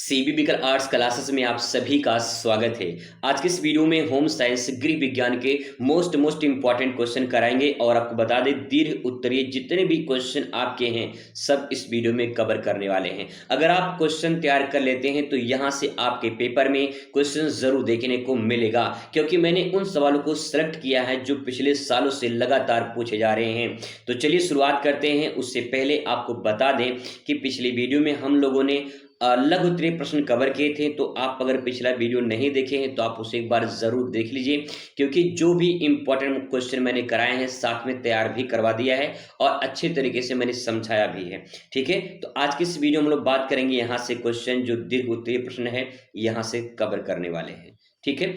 सीबीबीकर arts classes में आप सभी का स्वागत है। आज के इस वीडियो में होम साइंस गृह विज्ञान के मोस्ट इंपॉर्टेंट क्वेश्चन कराएंगे और आपको बता दें दीर्घ उत्तरीय जितने भी क्वेश्चन आपके हैं सब इस वीडियो में कवर करने वाले हैं। अगर आप क्वेश्चन तैयार कर लेते हैं तो यहाँ से आपके पेपर में क्वेश्चन जरूर देखने को मिलेगा, क्योंकि मैंने उन सवालों को सिलेक्ट किया है जो पिछले सालों से लगातार पूछे जा रहे हैं। तो चलिए शुरुआत करते हैं। उससे पहले आपको बता दें कि पिछली वीडियो में हम लोगों ने लघु उत्तरीय प्रश्न कवर किए थे, तो आप अगर पिछला वीडियो नहीं देखे हैं तो आप उसे एक बार जरूर देख लीजिए, क्योंकि जो भी इंपॉर्टेंट क्वेश्चन मैंने कराए हैं साथ में तैयार भी करवा दिया है और अच्छे तरीके से मैंने समझाया भी है। ठीक है, तो आज की इस वीडियो में हम लोग बात करेंगे यहाँ से क्वेश्चन जो दीर्घ उत्तरीय प्रश्न है यहाँ से कवर करने वाले हैं। ठीक है,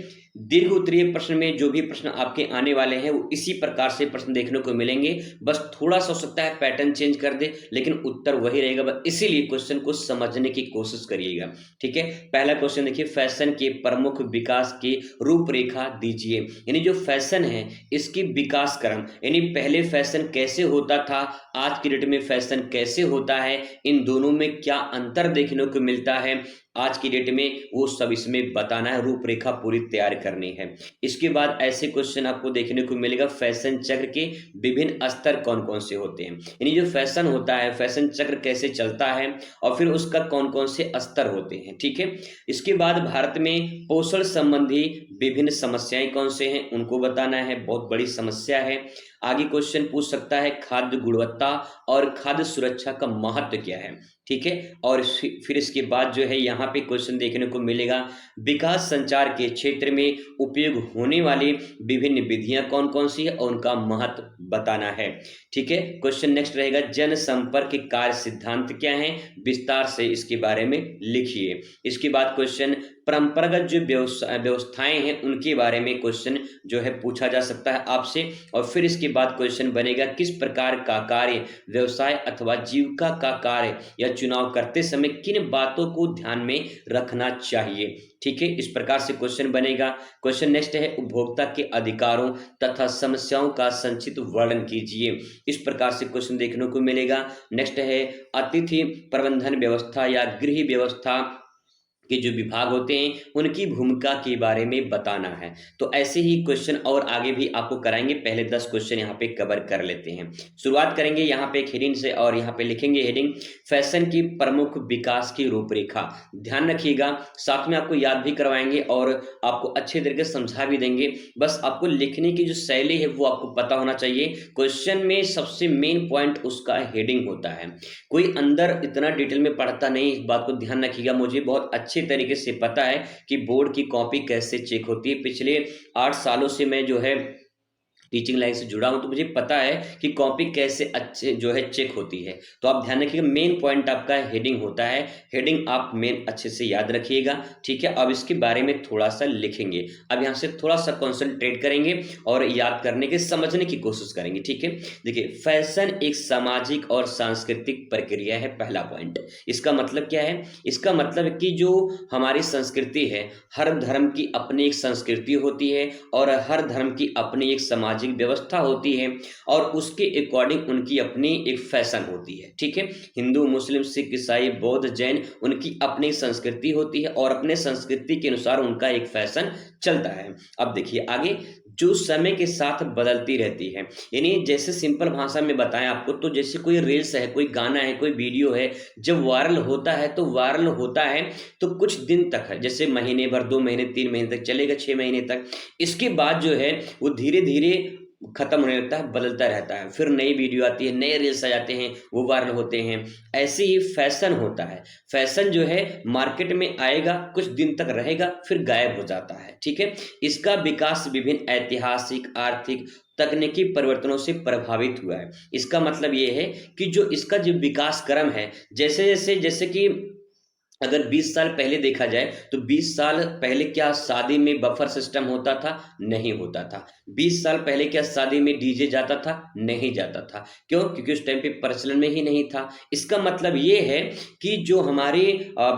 दीर्घ उत्तरीय प्रश्न में जो भी प्रश्न आपके आने वाले हैं वो इसी प्रकार से प्रश्न देखने को मिलेंगे, बस थोड़ा सा हो सकता है पैटर्न चेंज कर दे लेकिन उत्तर वही रहेगा, बस इसीलिए क्वेश्चन को समझने की कोशिश करिएगा। ठीक है, पहला क्वेश्चन देखिए, फैशन के प्रमुख विकास की रूपरेखा दीजिए। यानी जो फैशन है इसकी विकास क्रम, यानी पहले फैशन कैसे होता था, आज की डेट में फैशन कैसे होता है, इन दोनों में क्या अंतर देखने को मिलता है आज की डेट में, वो सब इसमें बताना है, रूपरेखा पूरी तैयार करनी है। इसके बाद ऐसे क्वेश्चन आपको देखने को मिलेगा, फैशन चक्र के विभिन्न स्तर कौन कौन से होते हैं। यानी जो फैशन होता है, फैशन चक्र कैसे चलता है और फिर उसका कौन कौन से स्तर होते हैं। ठीक है, इसके बाद भारत में पोषण संबंधी विभिन्न समस्याएं कौन से हैं उनको बताना है, बहुत बड़ी समस्या है। आगे क्वेश्चन पूछ सकता है, खाद्य गुणवत्ता और खाद्य सुरक्षा का महत्व क्या है। ठीक है, और फिर इसके बाद जो है यहाँ पे क्वेश्चन देखने को मिलेगा, विकास संचार के क्षेत्र में उपयोग होने वाली विभिन्न विधियां कौन कौन सी है और उनका महत्व बताना है। ठीक है, क्वेश्चन नेक्स्ट रहेगा, जनसंपर्क कार्य सिद्धांत क्या है, विस्तार से इसके बारे में लिखिए। इसके बाद क्वेश्चन परंपरागत जो व्यवस्थाएं हैं उनके बारे में क्वेश्चन जो है पूछा जा सकता है आपसे। और फिर इसके बाद क्वेश्चन बनेगा, किस प्रकार का कार्य, व्यवसाय अथवा जीविका का कार्य या चुनाव करते समय किन बातों को ध्यान में रखना चाहिए। ठीक है, इस प्रकार से क्वेश्चन बनेगा। क्वेश्चन नेक्स्ट है, उपभोक्ता के अधिकारों तथा समस्याओं का संक्षिप्त वर्णन कीजिए। इस प्रकार से क्वेश्चन देखने को मिलेगा। नेक्स्ट है, अतिथि प्रबंधन व्यवस्था या गृह व्यवस्था के जो विभाग होते हैं उनकी भूमिका के बारे में बताना है। तो ऐसे ही क्वेश्चन और आगे भी आपको कराएंगे, पहले 10 क्वेश्चन यहाँ पे कवर कर लेते हैं। शुरुआत करेंगे यहाँ पे एक हेडिंग से और यहाँ पे लिखेंगे हेडिंग, फैशन की प्रमुख विकास की रूपरेखा। ध्यान रखिएगा, साथ में आपको याद भी करवाएंगे और आपको अच्छे तरीके से समझा भी देंगे, बस आपको लिखने की जो शैली है वो आपको पता होना चाहिए। क्वेश्चन में सबसे मेन पॉइंट उसका हेडिंग होता है, कोई अंदर इतना डिटेल में पढ़ता नहीं, इस बात को ध्यान रखिएगा। मुझे बहुत अच्छे तरीके से पता है कि बोर्ड की कॉपी कैसे चेक होती है, पिछले 8 सालों से मैं जो है टीचिंग लाइन से जुड़ा हूं, तो मुझे पता है कि कॉपी कैसे अच्छे जो है चेक होती है। तो आप ध्यान रखिएगा, मेन पॉइंट आपका हेडिंग होता है, हेडिंग आप मेन अच्छे से याद रखिएगा। ठीक है, अब इसके बारे में थोड़ा सा लिखेंगे, अब यहाँ से थोड़ा सा कॉन्सेंट्रेट करेंगे और याद करने के समझने की कोशिश करेंगे। ठीक है, देखिए, फैशन एक सामाजिक और सांस्कृतिक प्रक्रिया है, पहला पॉइंट। इसका मतलब क्या है, इसका मतलब है कि जो हमारी संस्कृति है, हर धर्म की अपनी एक संस्कृति होती है और हर धर्म की अपनी एक समाज व्यवस्था होती है और उसके अकॉर्डिंग उनकी अपनी एक फैशन होती है। ठीक है, हिंदू, मुस्लिम, सिख, ईसाई, बौद्ध, जैन, उनकी अपनी संस्कृति होती है और अपने संस्कृति के अनुसार उनका एक फैशन चलता है। अब देखिए आगे, जो समय के साथ बदलती रहती है, यानी जैसे सिंपल भाषा में बताएं आपको, तो जैसे कोई रील्स है, कोई गाना है, कोई वीडियो है, जब वायरल होता है तो वायरल होता है तो कुछ दिन तक है, जैसे महीने भर, 2 महीने, 3 महीने तक चलेगा, 6 महीने तक। इसके बाद जो है वो धीरे धीरे खत्म होने लगता है, बदलता रहता है, फिर नई वीडियो आती है, नए रील्स आ जाते हैं, वो वायरल होते हैं। ऐसे ही फैशन होता है, फैशन जो है मार्केट में आएगा, कुछ दिन तक रहेगा, फिर गायब हो जाता है। ठीक है, इसका विकास विभिन्न ऐतिहासिक, आर्थिक, तकनीकी परिवर्तनों से प्रभावित हुआ है। इसका मतलब ये है कि जो इसका जो विकास क्रम है, जैसे कि अगर 20 साल पहले देखा जाए तो 20 साल पहले क्या शादी में बफर सिस्टम होता था? नहीं होता था। 20 साल पहले क्या शादी में डीजे जाता था? नहीं जाता था। क्यों? क्योंकि उस टाइम पे प्रचलन में ही नहीं था। इसका मतलब ये है कि जो हमारे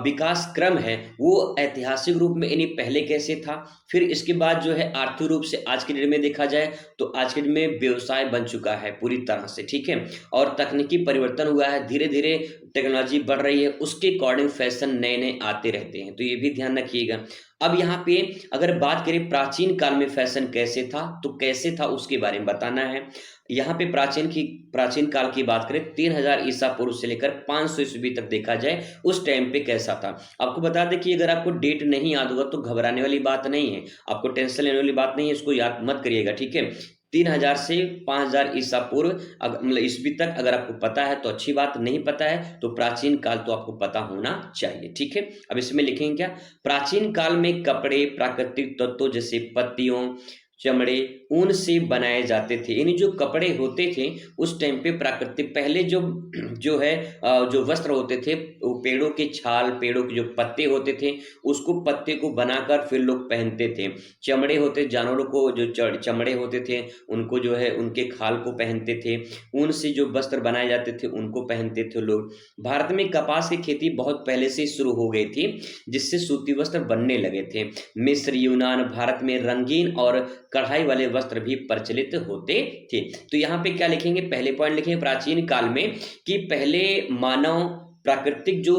विकास क्रम है वो ऐतिहासिक रूप में यानी पहले कैसे था, फिर इसके बाद जो है आर्थिक रूप से आज के डेट में देखा जाए तो आज के डेट में व्यवसाय बन चुका है पूरी तरह से। ठीक है, और तकनीकी परिवर्तन हुआ है, धीरे धीरे टेक्नोलॉजी बढ़ रही है उसके अकॉर्डिंग फैशन नए-नए आते रहते हैं, तो ये भी ध्यान रखिएगा। अब यहाँ पे अगर बात करें प्राचीन काल में फैशन कैसे था, तो कैसे था उसके बारे में बताना है। यहाँ पे प्राचीन काल की बात करें 3000 ईसा पूर्व से लेकर 500 ईस्वी तक देखा जाए, उस टाइम पे कैसा था। आपको बता दें कि अगर आपको डेट नहीं याद होगा तो घबराने वाली बात नहीं है, आपको टेंशन लेने वाली बात नहीं है, इसको याद मत करिएगा, ठीक है। 3000 से 5000 ईसा पूर्व मतलब ईस्वी तक अगर आपको पता है तो अच्छी बात, नहीं पता है तो प्राचीन काल तो आपको पता होना चाहिए, ठीक है। अब इसमें लिखेंगे क्या, प्राचीन काल में कपड़े प्राकृतिक तत्वों जैसे पत्तियों, चमड़े, ऊन से बनाए जाते थे। यानी जो कपड़े होते थे उस टाइम पे प्राकृतिक पहले जो जो है जो वस्त्र होते थे वो पेड़ों के छाल, पेड़ों के जो पत्ते होते थे उसको पत्ते को बनाकर फिर लोग पहनते थे। चमड़े होते जानवरों को जो चमड़े होते थे उनको जो है उनके खाल को पहनते थे। ऊन से जो वस्त्र बनाए जाते थे उनको पहनते थे लोग। भारत में कपास की खेती बहुत पहले से शुरू हो गई थी जिससे सूती वस्त्र बनने लगे थे। मिस्र, यूनान, भारत में रंगीन और कढ़ाई वाले वस्त्र भी प्रचलित होते थे। तो यहाँ पे क्या लिखेंगे, पहले पॉइंट लिखेंगे प्राचीन काल में कि पहले मानव प्राकृतिक जो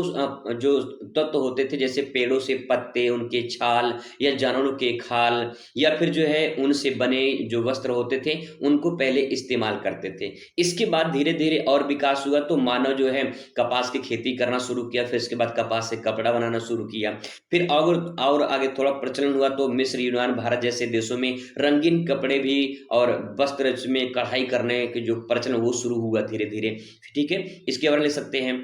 तत्व होते थे जैसे पेड़ों से पत्ते, उनके छाल या जानवरों के खाल या फिर जो है उनसे बने जो वस्त्र होते थे उनको पहले इस्तेमाल करते थे। इसके बाद धीरे धीरे और विकास हुआ तो मानव जो है कपास की खेती करना शुरू किया, फिर इसके बाद कपास से कपड़ा बनाना शुरू किया। फिर और आगे थोड़ा प्रचलन हुआ तो मिस्र, यूनान, भारत जैसे देशों में रंगीन कपड़े भी और वस्त्र में कढ़ाई करने के जो प्रचलन वो शुरू हुआ धीरे धीरे, ठीक है। इसके बारे में लिख सकते हैं।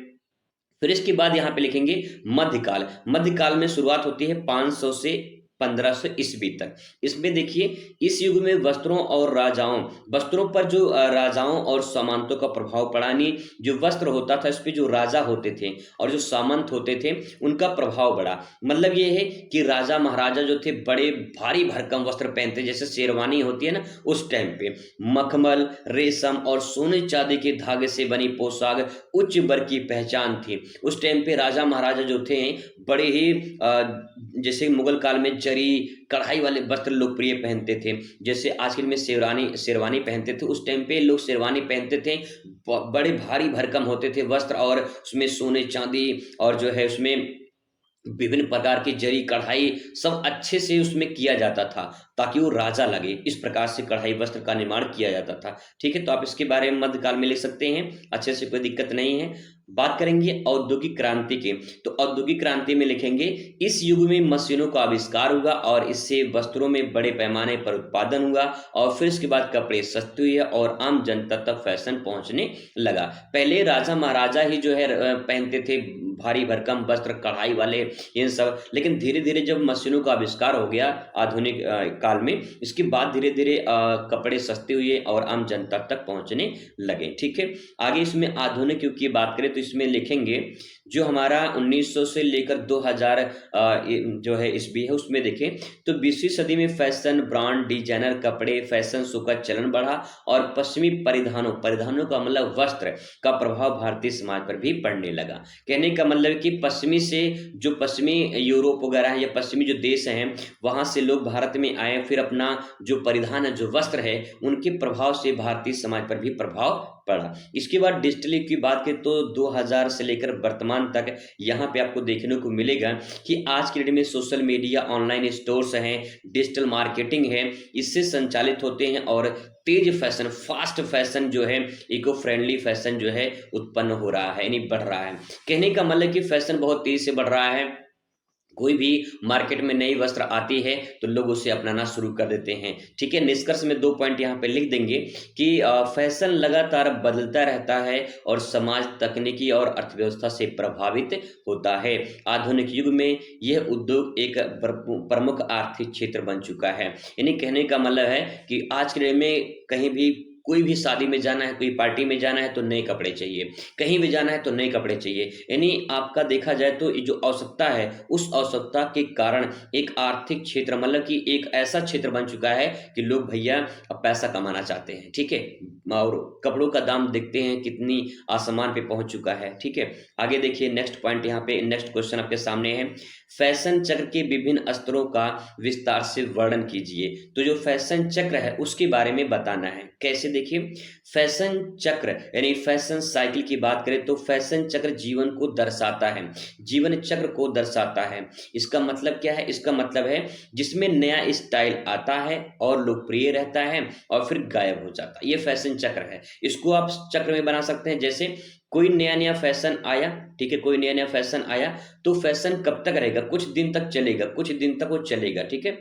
फिर इसके बाद यहाँ पे लिखेंगे मध्यकाल। मध्यकाल में शुरुआत होती है 500 से 1500 ईस्वी तक। इसमें देखिए इस युग में वस्त्रों पर जो राजाओं और सामंतों का प्रभाव पड़ा। नहीं, जो वस्त्र होता था इस पे जो राजा होते थे और जो सामंत होते थे उनका प्रभाव बढ़ा। मतलब ये है कि राजा महाराजा जो थे बड़े भारी भरकम वस्त्र पहनते, जैसे शेरवानी होती है ना उस टाइम पे। मखमल, रेशम और सोने चांदी के धागे से बनी पोशाक उच्च वर्ग की पहचान थी। उस टाइम पे राजा महाराजा जो थे बड़े ही जैसे मुगल काल में जरी कढ़ाई वाले वस्त्र लोकप्रिय पहनते थे, जैसे आज के दिन में शेरवानी पहनते थे, उस टाइम पे लोग शेरवानी पहनते थे। बड़े भारी भरकम होते थे वस्त्र और उसमें सोने चांदी और जो है उसमें विभिन्न प्रकार की जरी कढ़ाई सब अच्छे से उसमें किया जाता था ताकि वो राजा लगे। इस प्रकार से कढ़ाई वस्त्र का निर्माण किया जाता था, ठीक है। तो आप इसके बारे में मध्यकाल में लिख सकते हैं, अच्छे से, कोई दिक्कत नहीं है। बात करेंगे औद्योगिक क्रांति की, तो औद्योगिक क्रांति में लिखेंगे इस युग में मशीनों का आविष्कार हुआ और इससे वस्त्रों में बड़े पैमाने पर उत्पादन हुआ और फिर इसके बाद कपड़े सस्ते हुए और आम जनता तक फैशन पहुंचने लगा। पहले राजा महाराजा ही जो है पहनते थे भारी भरकम वस्त्र कढ़ाई वाले इन सब, लेकिन धीरे धीरे जब मशीनों का आविष्कार हो गया आधुनिक काल में, इसके बाद धीरे धीरे कपड़े सस्ते हुए और आम जनता तक पहुंचने लगे, ठीक है। आगे इसमें आधुनिक युग की बात करें तो इसमें लिखेंगे जो हमारा 1900 से लेकर 2000 जो है ईस्वी है उसमें देखें तो 20वीं सदी में फैशन, ब्रांड, डिजाइनर कपड़े, फैशन शो का चलन बढ़ा और पश्चिमी परिधानों का मतलब वस्त्र का प्रभाव भारतीय समाज पर भी पड़ने लगा। कहने का मतलब कि पश्चिमी से जो पश्चिमी यूरोप वगैरह है या पश्चिमी जो देश हैं वहां से लोग भारत में आए, फिर अपना जो परिधान है, जो वस्त्र है, उनके प्रभाव से भारतीय समाज पर भी प्रभाव पड़ा। इसके बाद डिजिटल की बात करें तो 2000 से लेकर वर्तमान तक यहाँ पे आपको देखने को मिलेगा कि आज के डेट में सोशल मीडिया, ऑनलाइन स्टोर्स हैं, डिजिटल मार्केटिंग है, इससे संचालित होते हैं और तेज फैशन, फास्ट फैशन जो है, इको फ्रेंडली फैशन जो है उत्पन्न हो रहा है, यानी बढ़ रहा है। कहने का मतलब कि फैशन बहुत तेज से बढ़ रहा है। कोई भी मार्केट में नई वस्त्र आती है तो लोग उसे अपनाना शुरू कर देते हैं, ठीक है। निष्कर्ष में 2 पॉइंट यहाँ पे लिख देंगे कि फैशन लगातार बदलता रहता है और समाज, तकनीकी और अर्थव्यवस्था से प्रभावित होता है। आधुनिक युग में यह उद्योग एक प्रमुख आर्थिक क्षेत्र बन चुका है। यानी कहने का मतलब है कि आज के डेट में कहीं भी कोई भी शादी में जाना है, कोई पार्टी में जाना है तो नए कपड़े चाहिए, कहीं भी जाना है तो नए कपड़े चाहिए। यानी आपका देखा जाए तो ये जो आवश्यकता है उस आवश्यकता के कारण एक आर्थिक क्षेत्र मतलब कि एक ऐसा क्षेत्र बन चुका है कि लोग भैया अब पैसा कमाना चाहते हैं, ठीक है। और कपड़ों का दाम देखते हैं कितनी आसमान पे पहुंच चुका है, ठीक है। आगे देखिए नेक्स्ट पॉइंट, यहाँ पे नेक्स्ट क्वेश्चन आपके सामने है, फैशन चक्र के विभिन्न स्तरों का विस्तार से वर्णन कीजिए। तो जो फैशन चक्र है उसके बारे में बताना है। कैसे देखिए फैशन चक्र यानी फैशन साइकिल की बात करें तो फैशन चक्र जीवन को दर्शाता है, जीवन चक्र को दर्शाता है। इसका मतलब क्या है? इसका मतलब है जिसमें नया स्टाइल आता है और लोकप्रिय रहता है और फिर गायब हो जाता है, ये फैशन चक्र है। इसको आप चक्र में बना सकते हैं, जैसे कोई नया नया फैशन आया, ठीक है, कोई नया नया फैशन आया तो फैशन कब तक रहेगा? कुछ दिन तक चलेगा, कुछ दिन तक वो चलेगा, ठीक है,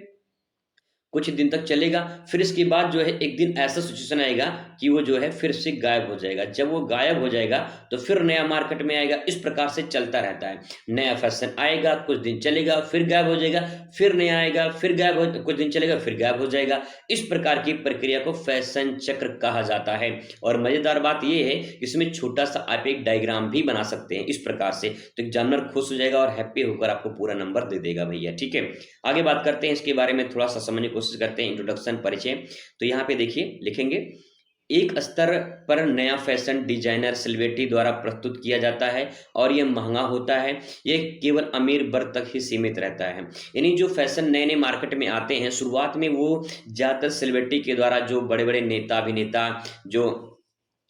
कुछ दिन तक चलेगा। फिर इसके बाद जो है एक दिन ऐसा सिचुएशन आएगा कि वो जो है फिर से गायब हो जाएगा। जब वो गायब हो जाएगा तो फिर नया मार्केट में आएगा। इस प्रकार से चलता रहता है। नया फैशन आएगा, कुछ दिन चलेगा, फिर गायब हो जाएगा, फिर नया आएगा, फिर गायब हो, कुछ दिन चलेगा, फिर गायब हो जाएगा। इस प्रकार की प्रक्रिया को फैशन चक्र कहा जाता है। और मजेदार बात ये है, इसमें छोटा सा आप एक डायग्राम भी बना सकते हैं इस प्रकार से, तो एग्जामिनर खुश हो जाएगा और हैप्पी होकर आपको पूरा नंबर दे देगा भैया, ठीक है। आगे बात करते हैं इसके बारे में, थोड़ा सा समझने की कोशिश करते हैं। इंट्रोडक्शन, परिचय। तो यहाँ पे देखिए लिखेंगे, एक स्तर पर नया फैशन डिजाइनर सेलिब्रिटी द्वारा प्रस्तुत किया जाता है और ये महंगा होता है। ये केवल अमीर वर्ग तक ही सीमित रहता है। यानी जो फैशन नए नए मार्केट में आते हैं, शुरुआत में वो ज़्यादातर सेलिब्रिटी के द्वारा, जो बड़े बड़े नेता अभिनेता, जो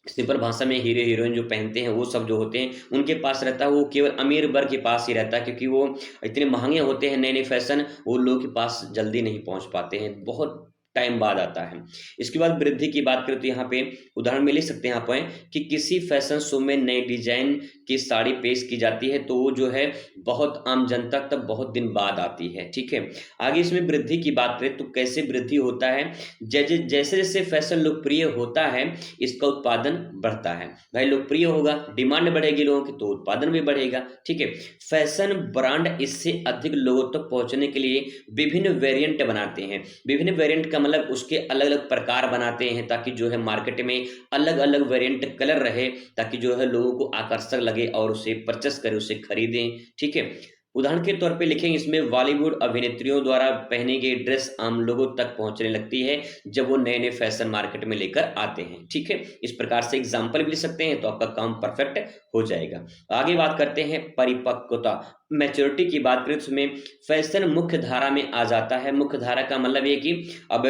सिंपल भाषा में हीरो हीरोइन जो पहनते हैं, वो सब जो होते हैं उनके पास रहता है। वो केवल अमीर वर्ग के पास ही रहता है, क्योंकि वो इतने महंगे होते हैं नए नए फैशन, वो लोगों के पास जल्दी नहीं पहुंच पाते हैं, बहुत टाइम बाद आता है। इसके बाद वृद्धि की बात करें तो यहाँ पे उदाहरण में ले सकते हैं आप कि किसी फैशन शो में नए डिजाइन की साड़ी पेश की जाती है तो वो जो है बहुत आम जनता तक बहुत दिन बाद आती है, ठीक है। आगे इसमें वृद्धि की बात करें तो कैसे वृद्धि होता है, जैसे जैसे जैसे फैशन लोकप्रिय होता है इसका उत्पादन बढ़ता है। भाई लोकप्रिय होगा, डिमांड बढ़ेगी लोगों की, तो उत्पादन भी बढ़ेगा, ठीक है। फैशन ब्रांड इससे अधिक लोगों तक पहुंचने के लिए विभिन्न वेरिएंट बनाते हैं। विभिन्न वेरिएंट का मतलब उसके अलग अलग प्रकार बनाते हैं, ताकि जो है मार्केट में अलग अलग वेरिएंट कलर रहे, ताकि जो है लोगों को आकर्षक लगे और उसे परचेस करें, उसे खरीदें, ठीक है। उदाहरण के तौर पे लिखेंगे इसमें, बॉलीवुड अभिनेत्रियों द्वारा पहनी गई ड्रेस आम लोगों तक पहुंचने लगती है जब वो नए नए फैशन मार्केट में लेकर आते हैं, ठीक है। इस प्रकार से एग्जाम्पल भी ले सकते हैं तो आपका काम परफेक्ट हो जाएगा। आगे बात करते हैं परिपक्वता, मैच्योरिटी की बात करें तो उसमें फैशन मुख्य धारा में आ जाता है। मुख्य धारा का मतलब ये कि अब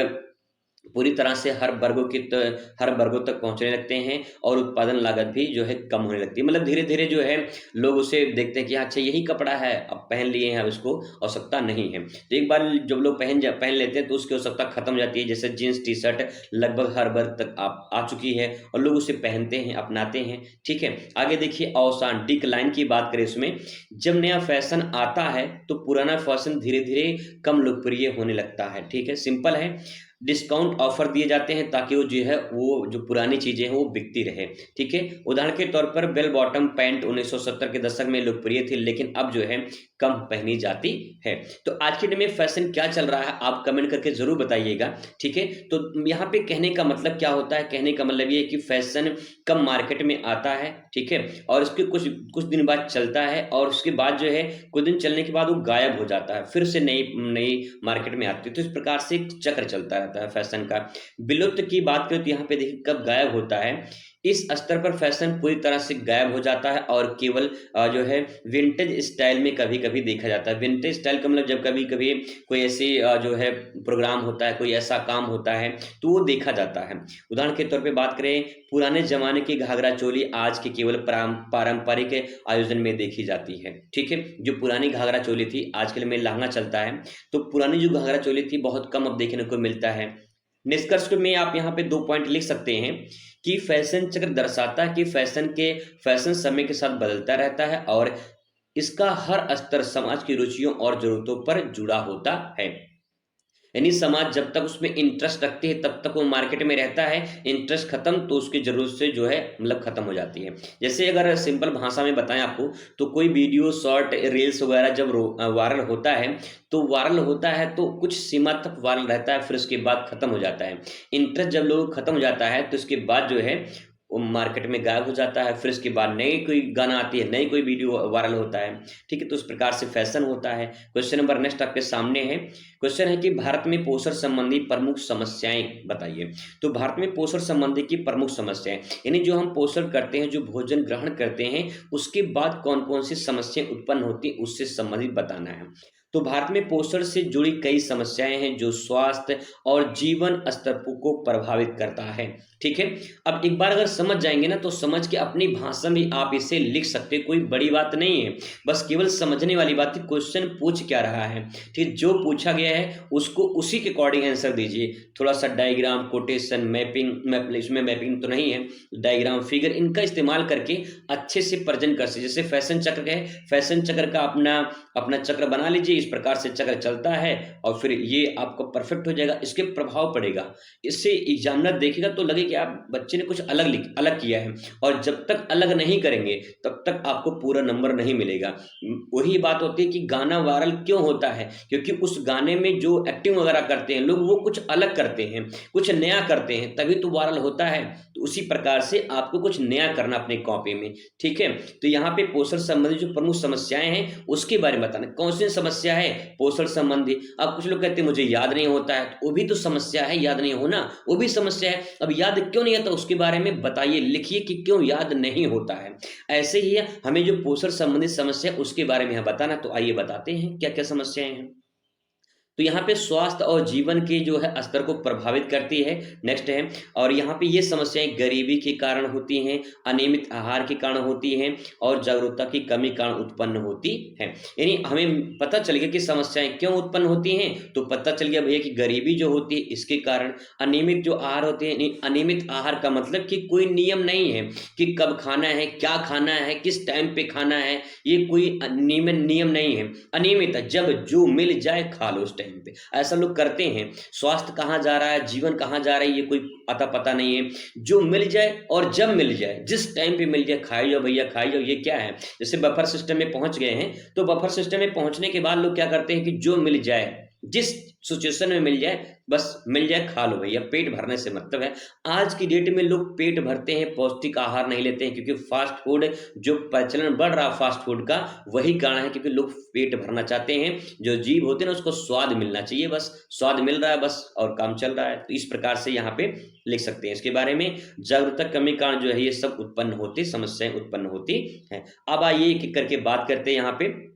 पूरी तरह से हर वर्गों तक पहुंचने लगते हैं और उत्पादन लागत भी जो है कम होने लगती है। मतलब धीरे धीरे जो है लोग उसे देखते हैं कि अच्छा यही कपड़ा है, अब पहन लिए हैं, अब इसको आवश्यकता नहीं है। तो एक बार जब लोग पहन लेते हैं तो उसकी आवश्यकता खत्म हो जाती है। जैसे जीन्स टी शर्ट लगभग हर वर्ग तक आ चुकी है और लोग उसे पहनते हैं, अपनाते हैं, ठीक है। आगे देखिए अवसान, डिक्लाइन की बात करें उसमें, जब नया फैशन आता है तो पुराना फैशन धीरे धीरे कम लोकप्रिय होने लगता है, ठीक है। सिंपल है, डिस्काउंट ऑफर दिए जाते हैं ताकि वो जो है वो जो पुरानी चीजें हैं वो बिकती रहे, ठीक है। उदाहरण के तौर पर बेल बॉटम पैंट 1970 के दशक में लोकप्रिय थी, लेकिन अब जो है कम पहनी जाती है। तो आज के दिन में फैशन क्या चल रहा है आप कमेंट करके जरूर बताइएगा, ठीक है। तो यहाँ पे कहने का मतलब क्या होता है, कहने का मतलब ये है कि फैशन कम मार्केट में आता है, ठीक है, और उसके कुछ कुछ दिन बाद चलता है और उसके बाद जो है कुछ दिन चलने के बाद वो गायब हो जाता है, फिर से नई नई मार्केट में आती है। तो इस प्रकार से एक चक्र चलता रहता है फैशन का। विलुप्त की बात करें तो यहाँ पे देखिए कब गायब होता है, इस स्तर पर फैशन पूरी तरह से गायब हो जाता है और केवल जो है विंटेज स्टाइल में कभी कभी देखा जाता है। विंटेज स्टाइल का मतलब जब कभी कभी कोई ऐसी जो है प्रोग्राम होता है, कोई ऐसा काम होता है तो वो देखा जाता है। उदाहरण के तौर पे बात करें, पुराने जमाने की घाघरा चोली आज के केवल पारंपरिक आयोजन में देखी जाती है, ठीक है। जो पुरानी घाघरा चोली थी, आजकल में लहंगा चलता है, तो पुरानी जो घाघरा चोली थी बहुत कम अब देखने को मिलता है। निष्कर्ष में आप यहाँ पे 2 पॉइंट लिख सकते हैं कि फैशन चक्र दर्शाता है कि फैशन समय के साथ बदलता रहता है और इसका हर स्तर समाज की रुचियों और जरूरतों पर जुड़ा होता है। यानी समाज जब तक उसमें इंटरेस्ट रखती है तब तक वो मार्केट में रहता है, इंटरेस्ट खत्म तो उसकी जरूरत से जो है मतलब खत्म हो जाती है। जैसे अगर सिंपल भाषा में बताएं आपको, तो कोई वीडियो शॉर्ट रील्स वगैरह जब वायरल होता है तो कुछ सीमा तक वायरल रहता है, फिर उसके बाद खत्म हो जाता है। इंटरेस्ट जब लोग खत्म हो जाता है तो उसके बाद जो है वो मार्केट में गायब हो जाता है, फिर उसके बाद नई कोई गाना आती है, नई कोई वीडियो वायरल होता है, ठीक है। तो उस प्रकार से फैशन होता है। क्वेश्चन नंबर नेक्स्ट आपके सामने है। क्वेश्चन है कि भारत में पोषण संबंधी प्रमुख समस्याएं बताइए। तो भारत में पोषण संबंधी की प्रमुख समस्याएं, यानी जो हम पोषण करते हैं, जो भोजन ग्रहण करते हैं, उसके बाद कौन कौन सी समस्याएं उत्पन्न होती है उससे संबंधित बताना है। तो भारत में पोषण से जुड़ी कई समस्याएं हैं जो स्वास्थ्य और जीवन स्तर को प्रभावित करता है। ठीक है, अब एक बार अगर समझ जाएंगे ना तो समझ के अपनी भाषा में आप इसे लिख सकते, कोई बड़ी बात नहीं है, बस केवल समझने वाली बात है क्वेश्चन पूछ क्या रहा है। ठीक, जो पूछा गया है उसको उसी के अकॉर्डिंग आंसर दीजिए। थोड़ा सा डायग्राम, कोटेशन, मैपिंग, इसमें मैपिंग तो नहीं है, डायग्राम, फिगर इनका इस्तेमाल करके अच्छे से प्रेजेंट कर सकते। जैसे फैशन चक्र का है, फैशन चक्र का अपना अपना चक्र बना लीजिए, इस प्रकार से चक्र चलता है और फिर ये आपको परफेक्ट हो जाएगा। इसके प्रभाव पड़ेगा, इससे एग्जामिनर देखेगा तो लगे कि आप बच्चे ने कुछ अलग किया है, और जब तक अलग नहीं करेंगे तब तक आपको पूरा नंबर नहीं मिलेगा। वही बात होती है कि गाना वायरल क्यों होता है, क्योंकि उस गाने में जो एक्टिंग वगैरह करते हैं लोग वो कुछ अलग करते हैं, कुछ नया करते हैं, तभी तो वायरल होता है। तो उसी प्रकार से आपको कुछ नया करना अपने कॉपी में। ठीक है, तो यहाँ पे पोषण संबंधी जो प्रमुख समस्याएं हैं उसके बारे में बताना। कौन सी समस्या है पोषण संबंधी? अब कुछ लोग कहते हैं मुझे याद नहीं होता है, तो वो भी तो समस्या है, याद नहीं होना वो भी समस्या है। अब याद क्यों नहीं आता उसके बारे में बताइए, लिखिए कि क्यों याद नहीं होता है। ऐसे ही हमें जो पोषण संबंधी समस्या उसके बारे में बताना। तो आइए बताते हैं क्या क्या समस्याएं हैं। तो यहाँ पे स्वास्थ्य और जीवन के जो है स्तर को प्रभावित करती है। नेक्स्ट है, और यहाँ पे ये समस्याएं गरीबी के कारण होती हैं, अनियमित आहार के कारण होती हैं और जागरूकता की कमी कारण उत्पन्न होती है। यानी हमें पता चल गया कि समस्याएं क्यों उत्पन्न होती हैं, तो पता चल गया भैया कि गरीबी जो होती है इसके कारण, अनियमित जो आहार होते हैं, अनियमित आहार का मतलब कि कोई नियम नहीं है कि कब खाना है, क्या खाना है, किस टाइम पे खाना है, ये कोई नियम नहीं है। अनियमित है, जब जो मिल जाए खा लो उस टाइम पे, ऐसा लोग करते हैं। स्वास्थ्य कहाँ जा रहा है, जीवन कहाँ जा रहा है, ये कोई अता पता नहीं है। जो मिल जाए और जब मिल जाए, जिस टाइम पे मिल जाए खाई जाओ भैया, खाई जाओ। ये क्या है, जैसे बफर सिस्टम में पहुंच गए हैं, तो बफर सिस्टम में पहुंचने के बाद लोग क्या करते हैं कि जो मिल जाए, जिस सिचुएशन में मिल जाए, बस मिल जाए खा लो भैया, पेट भरने से मतलब है। आज की डेट में लोग पेट भरते हैं, पौष्टिक आहार नहीं लेते हैं, क्योंकि फास्ट फूड जो प्रचलन बढ़ रहा फास्ट फूड का, वही कारण है क्योंकि लोग पेट भरना चाहते हैं। जो जीभ होते हैं ना उसको स्वाद मिलना चाहिए, बस स्वाद मिल रहा है बस और काम चल रहा है। तो इस प्रकार से यहाँ पे लिख सकते हैं। इसके बारे में जागरूकता कमी कारण जो है ये सब उत्पन्न होती, समस्याएं उत्पन्न होती है। अब आइए एक एक करके बात करते हैं यहाँ पे।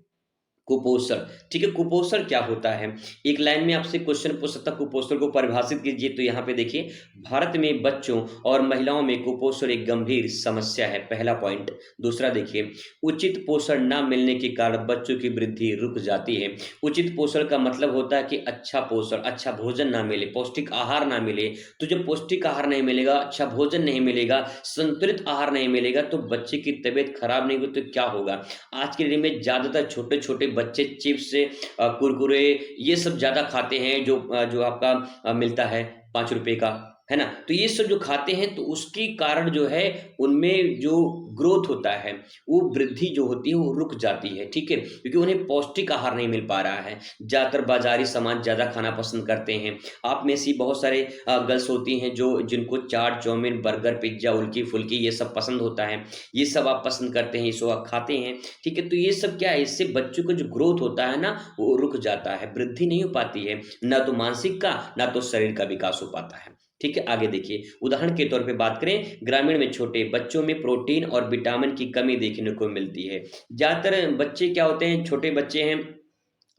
कुपोषण, ठीक है, कुपोषण क्या होता है? एक लाइन में आपसे क्वेश्चन पूछ सकता, कुपोषण को परिभाषित कीजिए। तो यहाँ पे देखिए, भारत में बच्चों और महिलाओं में कुपोषण एक गंभीर समस्या है, पहला पॉइंट। दूसरा देखिए, उचित पोषण ना मिलने के कारण बच्चों की वृद्धि रुक जाती है। उचित पोषण का मतलब होता है कि अच्छा पोषण, अच्छा भोजन ना मिले, पौष्टिक आहार ना मिले। तो जब पौष्टिक आहार नहीं मिलेगा, अच्छा भोजन नहीं मिलेगा, संतुलित आहार नहीं मिलेगा, तो बच्चे की तबीयत खराब नहीं होगी। तो क्या होगा, आज के दिन में ज्यादातर छोटे छोटे बच्चे चिप्स, कुरकुरे, ये सब ज्यादा खाते हैं, जो आपका मिलता है 5 रुपए का, है ना। तो ये सब जो खाते हैं तो उसके कारण जो है उनमें जो ग्रोथ होता है, वो वृद्धि जो होती है वो रुक जाती है। ठीक है, क्योंकि उन्हें पौष्टिक आहार नहीं मिल पा रहा है। ज्यादातर बाजारी सामान ज्यादा खाना पसंद करते हैं। आप में से बहुत सारे गर्ल्स होती हैं जो जिनको चाट, चाउमीन, बर्गर, पिज्जा, उल्की फुल्की ये सब पसंद होता है। ये सब आप पसंद करते हैं, ये सब आप खाते हैं। ठीक है, तो ये सब क्या है, इससे बच्चों का जो ग्रोथ होता है ना वो रुक जाता है, वृद्धि नहीं हो पाती है, ना तो मानसिक का ना तो शरीर का विकास हो पाता है। ठीक है, आगे देखिए, उदाहरण के तौर पे बात करें, ग्रामीण में छोटे बच्चों में प्रोटीन और विटामिन की कमी देखने को मिलती है। ज्यादातर बच्चे क्या होते हैं, छोटे बच्चे हैं,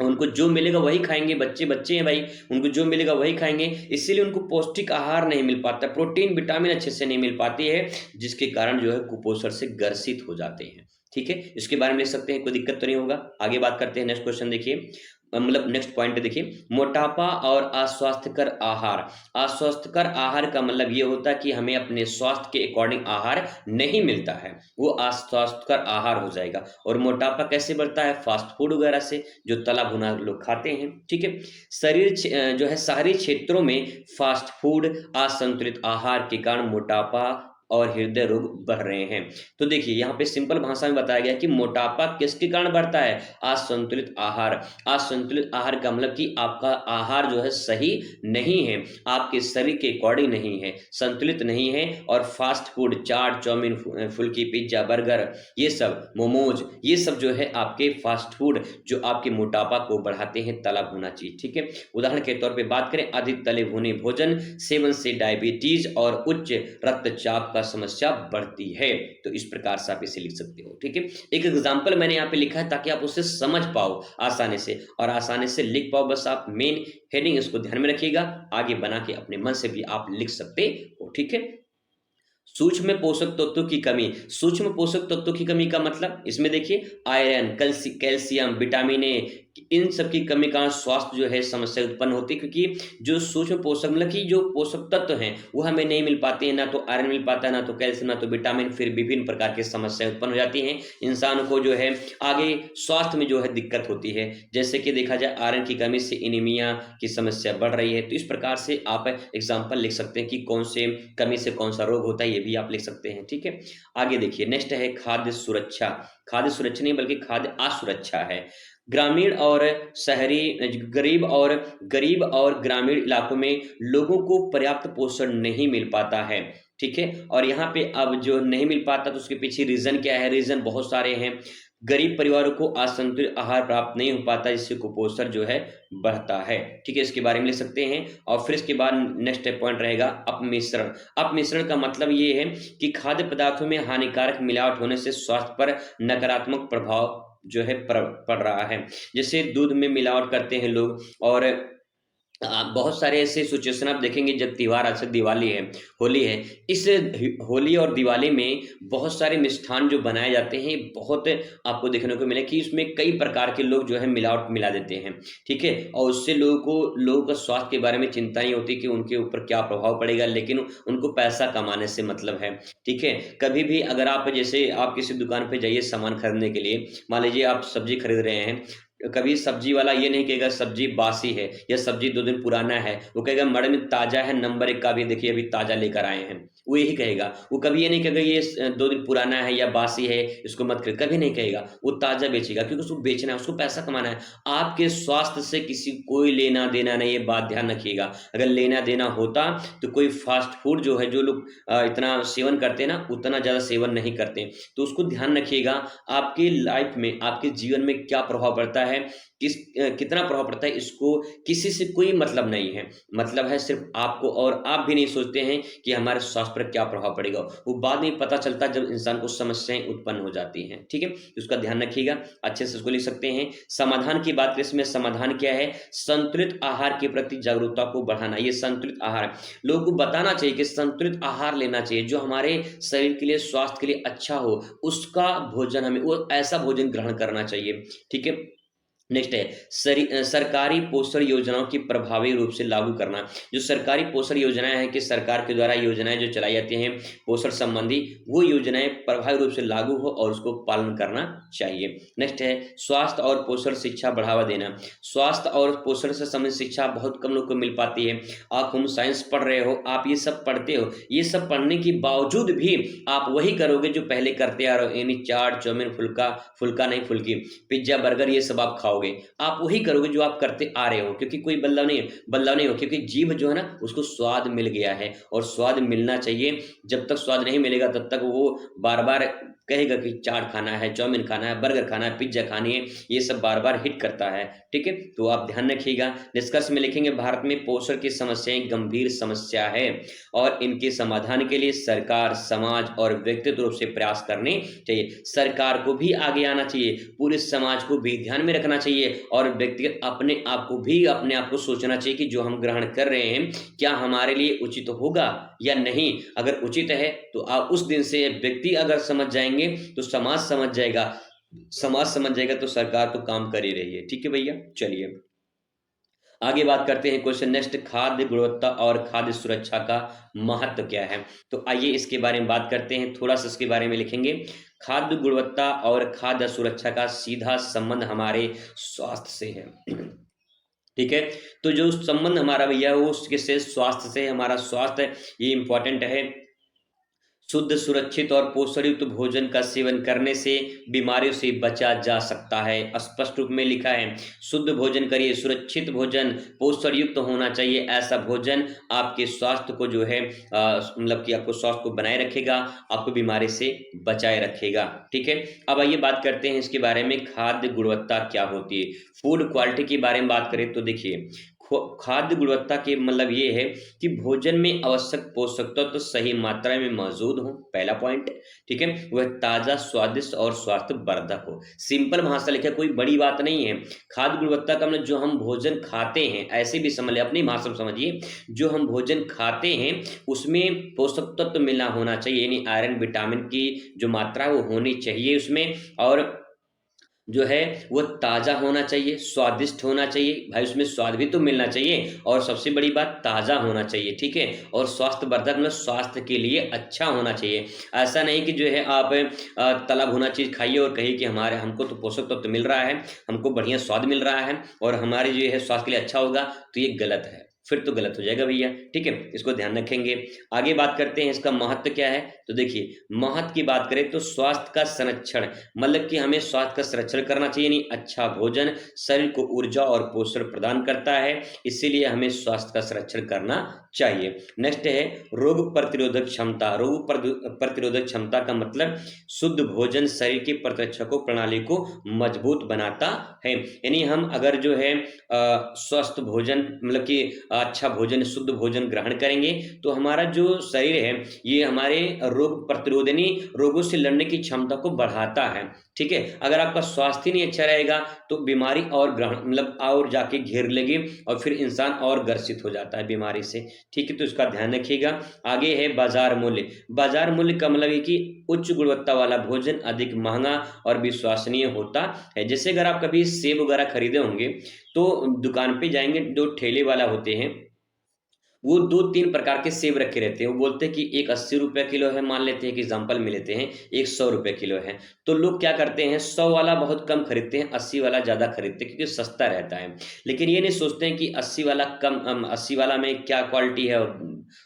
उनको जो मिलेगा वही खाएंगे, बच्चे बच्चे हैं भाई, उनको जो मिलेगा वही खाएंगे, इसीलिए उनको पौष्टिक आहार नहीं मिल पाता, प्रोटीन विटामिन अच्छे से नहीं मिल पाती है, जिसके कारण जो है कुपोषण से ग्रसित हो जाते हैं। ठीक है, इसके बारे में लिख सकते हैं, कोई दिक्कत तो नहीं होगा। आगे बात करते हैं, नेक्स्ट क्वेश्चन देखिए, मतलब नेक्स्ट पॉइंट देखिए, मोटापा और अस्वास्थ्यकर आहार। अस्वास्थ्यकर आहार का मतलब ये होता है कि हमें अपने स्वास्थ्य के अकॉर्डिंग आहार नहीं मिलता है, वो अस्वास्थ्यकर आहार हो जाएगा। और मोटापा कैसे बढ़ता है, फास्ट फूड वगैरह से, जो तला भुना लोग खाते हैं। ठीक है, जो है शहरी क्षेत्रों में फास्ट फूड, असंतुलित आहार के कारण मोटापा और हृदय रोग बढ़ रहे हैं। तो देखिए, यहाँ पे सिंपल भाषा में बताया गया कि मोटापा किसके कारण बढ़ता है, असंतुलित आहार। असंतुलित आहार का मतलब कि आपका आहार जो है सही नहीं है, आपके शरीर के अकॉर्डिंग नहीं है, संतुलित नहीं है। और फास्ट फूड, चाट, चाउमीन, फुल्की, पिज्जा, बर्गर, ये सब, मोमोज, ये सब जो है आपके फास्ट फूड जो आपके मोटापा को बढ़ाते हैं, तला भुना चीज। ठीक है, उदाहरण के तौर पे बात करें, अधिक तले भुने भोजन सेवन से डायबिटीज और उच्च रक्तचाप आपका समस्या बढ़ती है। तो इस प्रकार से आप इसे लिख सकते हो, ठीक है। एक एग्जाम्पल मैंने यहाँ पे लिखा है ताकि आप उसे समझ पाओ आसानी से और आसानी से लिख पाओ। बस आप मेन हेडिंग इसको ध्यान में रखिएगा, आगे बना के अपने मन से भी आप लिख सकते हो, ठीक है। सूक्ष्म पोषक तत्वों की कमी। सूक्ष्म पोषक तत्वों की कमी का मतलब इसमें देखिए आयरन, कैल्शियम, विटामिन ए, इन सब की कमी का स्वास्थ्य जो है समस्या उत्पन्न होती है, क्योंकि जो सूक्ष्म पोषक मतलब कि जो पोषक तत्व हैं वो हमें नहीं मिल पाते हैं, ना तो आयरन मिल पाता है, ना तो कैल्शियम, ना तो विटामिन, फिर विभिन्न प्रकार की समस्याएं उत्पन्न हो जाती हैं। इंसान को जो है आगे स्वास्थ्य में जो है दिक्कत होती है। जैसे कि देखा जाए आयरन की कमी से एनीमिया की समस्या बढ़ रही है। तो इस प्रकार से आप एग्जाम्पल लिख सकते हैं कि कौन से कमी से कौन सा रोग होता है, ये भी आप लिख सकते हैं, ठीक है। आगे देखिए नेक्स्ट है खाद्य सुरक्षा। खाद्य सुरक्षा नहीं बल्कि खाद्य असुरक्षा है। ग्रामीण और शहरी, गरीब और ग्रामीण इलाकों में लोगों को पर्याप्त पोषण नहीं मिल पाता है, ठीक है। और यहाँ पे अब जो नहीं मिल पाता तो उसके पीछे रीजन क्या है? रीजन बहुत सारे हैं। गरीब परिवारों को असंतुलित आहार प्राप्त नहीं हो पाता, जिससे कुपोषण जो है बढ़ता है, ठीक है। इसके बारे में लिख सकते हैं। और फिर इसके बाद नेक्स्ट पॉइंट रहेगा अपमिश्रण। अपमिश्रण का मतलब ये है कि खाद्य पदार्थों में हानिकारक मिलावट होने से स्वास्थ्य पर नकारात्मक प्रभाव जो है पड़ रहा है। जैसे दूध में मिलावट करते हैं लोग, और बहुत सारे ऐसे सिचुएशन आप देखेंगे जब त्योहार जैसे दिवाली है, होली है। इस होली और दिवाली में बहुत सारे मिष्ठान जो बनाए जाते हैं, बहुत आपको देखने को मिले कि इसमें कई प्रकार के लोग जो है मिलावट मिला देते हैं, ठीक है। और उससे लोगों का स्वास्थ्य के बारे में चिंता नहीं होती कि उनके ऊपर क्या प्रभाव पड़ेगा, लेकिन उनको पैसा कमाने से मतलब है, ठीक है। कभी भी अगर आप जैसे आप किसी दुकान पे जाइए सामान खरीदने के लिए, मान लीजिए आप सब्जी खरीद रहे हैं, कभी सब्जी वाला ये नहीं कहेगा सब्जी बासी है या सब्जी 2 दिन पुराना है। वो कहेगा मैडम ये ताजा है, नंबर 1 का भी देखिए अभी ताजा लेकर आए हैं। वो यही कहेगा। वो कभी ये नहीं कहेगा ये 2 दिन पुराना है या बासी है, इसको मत खरीद, कभी नहीं कहेगा। वो ताजा बेचेगा क्योंकि उसको बेचना है, उसको पैसा कमाना है। आपके स्वास्थ्य से किसी कोई लेना देना नहीं, ये बात ध्यान रखिएगा। अगर लेना देना होता तो कोई फास्ट फूड जो है, जो लोग इतना सेवन करते हैं ना, उतना ज़्यादा सेवन नहीं करते। तो उसको ध्यान रखिएगा। आपकी लाइफ में, आपके जीवन में क्या प्रभाव पड़ता है, कितना प्रभाव पड़ता है, इसको किसी से कोई मतलब नहीं है। मतलब है सिर्फ आपको, और आप भी नहीं सोचते हैं कि हमारे स्वास्थ्य पर क्या प्रभाव पड़ेगा। वो बाद में पता चलता जब इंसान को समस्याएं उत्पन्न हो जाती हैं, ठीक है। उसका ध्यान रखिएगा, अच्छे से उसको लिख सकते हैं। समाधान की बात करें, इसमें समाधान क्या है? संतुलित आहार के प्रति जागरूकता को बढ़ाना। ये संतुलित आहार लोगों को बताना चाहिए कि संतुलित आहार लेना चाहिए, जो हमारे शरीर के लिए, स्वास्थ्य के लिए अच्छा हो, उसका भोजन हमें, वो ऐसा भोजन ग्रहण करना चाहिए, ठीक है। नेक्स्ट है सरकारी पोषण योजनाओं की प्रभावी रूप से लागू करना। जो सरकारी पोषण योजनाएं हैं कि सरकार के द्वारा योजनाएं जो चलाई जाती हैं पोषण संबंधी, वो योजनाएं प्रभावी रूप से लागू हो और उसको पालन करना चाहिए। नेक्स्ट है स्वास्थ्य और पोषण शिक्षा बढ़ावा देना। स्वास्थ्य और पोषण से संबंधित शिक्षा बहुत कम लोग को मिल पाती है। आप होम साइंस पढ़ रहे हो, आप ये सब पढ़ते हो, ये सब पढ़ने के बावजूद भी आप वही करोगे जो पहले करते आ रहे हो, यानी चाट, चाउमीन, फुल्का नहीं फुल्की, पिज्जा, बर्गर, ये सब आप खाओगे। आप वही करोगे जो आप करते आ रहे हो, क्योंकि कोई बदलाव नहीं हो, क्योंकि जीभ जो है ना उसको स्वाद मिल गया है और स्वाद मिलना चाहिए। जब तक स्वाद नहीं मिलेगा तब तक वो बार बार कहेगा कि चाट खाना है, चाउमीन खाना है, बर्गर खाना है, पिज्जा खानी है, ये सब बार बार हिट करता है, ठीक है। तो आप ध्यान रखिएगा। निष्कर्ष में लिखेंगे भारत में पोषण की समस्याएं गंभीर समस्या है और इनके समाधान के लिए सरकार, समाज और व्यक्तिगत रूप से प्रयास करने चाहिए। सरकार को भी आगे आना चाहिए, पूरे समाज को भी ध्यान में रखना चाहिए और व्यक्तिगत अपने आप को सोचना चाहिए कि जो हम ग्रहण कर रहे हैं क्या हमारे लिए उचित होगा या नहीं। अगर उचित है तो आप उस दिन से व्यक्ति अगर समझ जाएंगे तो समाज समझ जाएगा तो सरकार तो काम कर ही रही है, ठीक है भैया। चलिए आगे बात करते हैं क्वेश्चन नेक्स्ट, खाद्य गुणवत्ता और खाद्य सुरक्षा का महत्व क्या है। तो आइए इसके बारे में बात करते हैं, थोड़ा सा इसके बारे में लिखेंगे। खाद्य गुणवत्ता और खाद्य सुरक्षा का सीधा संबंध हमारे स्वास्थ्य से है, ठीक है। तो जो संबंध हमारा भैया वो किससे? स्वास्थ्य से। हमारा स्वास्थ्य ये इंपॉर्टेंट है। शुद्ध, सुरक्षित और पोषण युक्त भोजन का सेवन करने से बीमारियों से बचा जा सकता है। स्पष्ट रूप में लिखा है, शुद्ध भोजन करिए, सुरक्षित भोजन, पोषण युक्त होना चाहिए। ऐसा भोजन आपके स्वास्थ्य को जो है मतलब कि आपको स्वास्थ्य को बनाए रखेगा, आपको बीमारी से बचाए रखेगा, ठीक है। अब आइए बात करते हैं इसके बारे में, खाद्य गुणवत्ता क्या होती है। फूड क्वालिटी के बारे में बात करें तो देखिए, खाद्य गुणवत्ता के मतलब ये है कि भोजन में आवश्यक पोषक तत्व तो सही मात्रा में मौजूद हो, पहला पॉइंट। ठीक है, वह ताजा, स्वादिष्ट और स्वास्थ्यवर्धक हो। सिंपल भाषा लिखा, कोई बड़ी बात नहीं है। खाद्य गुणवत्ता का मतलब जो हम भोजन खाते हैं, ऐसे भी समझ ले, अपनी भाषा में समझिए, जो हम भोजन खाते हैं उसमें पोषक तत्व मिलना होना चाहिए, यानी आयरन विटामिन की जो मात्रा वो होनी चाहिए उसमें, और जो है वो ताज़ा होना चाहिए, स्वादिष्ट होना चाहिए, भाई उसमें स्वाद भी तो मिलना चाहिए, और सबसे बड़ी बात ताज़ा होना चाहिए। ठीक है, और स्वास्थ्यवर्धक मतलब स्वास्थ्य के लिए अच्छा होना चाहिए। ऐसा नहीं कि जो है आप तला भुना चीज़ खाइए और कहिए कि हमारे हमको तो पोषक तत्व तो मिल रहा है, हमको बढ़िया स्वाद मिल रहा है और हमारे जो है स्वास्थ्य के लिए अच्छा होगा, तो ये गलत है, फिर तो गलत हो जाएगा भैया। ठीक है, इसको ध्यान रखेंगे। आगे बात करते हैं इसका महत्व क्या है। तो देखिए, महत्व की बात करें तो स्वास्थ्य का संरक्षण, मतलब कि हमें स्वास्थ्य का संरक्षण करना चाहिए, नहीं अच्छा भोजन शरीर को ऊर्जा और पोषण प्रदान करता है, इसीलिए हमें स्वास्थ्य का संरक्षण करना चाहिए। नेक्स्ट है रोग प्रतिरोधक क्षमता। रोग प्रतिरोधक क्षमता का मतलब शुद्ध भोजन शरीर की प्रतिरक्षा प्रणाली को मजबूत बनाता है, यानी हम अगर जो है स्वस्थ भोजन मतलब कि अच्छा भोजन, शुद्ध भोजन ग्रहण करेंगे तो हमारा जो शरीर है ये हमारे रोग प्रतिरोध यानी रोगों से लड़ने की क्षमता को बढ़ाता है। ठीक है, अगर आपका स्वास्थ्य नहीं अच्छा रहेगा तो बीमारी और ग्रहण मतलब और जाके घेर लेगी और फिर इंसान और ग्रसित हो जाता है बीमारी से। ठीक है, तो इसका ध्यान रखिएगा। आगे है बाजार मूल्य। बाजार मूल्य का मतलब है कि उच्च गुणवत्ता वाला भोजन अधिक महंगा और विश्वसनीय होता है। जैसे अगर आप कभी सेब वगैरह खरीदे होंगे तो दुकान पे जाएंगे, जो ठेले वाला होते हैं वो 2-3 प्रकार के सेब रखे रहते हैं। वो बोलते हैं कि एक 80 रुपये किलो है, मान लेते हैं कि एग्जाम्पल में लेते हैं, एक 100 रुपये किलो है। तो लोग क्या करते हैं, 100 वाला बहुत कम खरीदते हैं, 80 वाला ज़्यादा खरीदते हैं क्योंकि सस्ता रहता है। लेकिन ये नहीं सोचते हैं कि 80 वाला कम 80 वाला में क्या क्वालिटी है और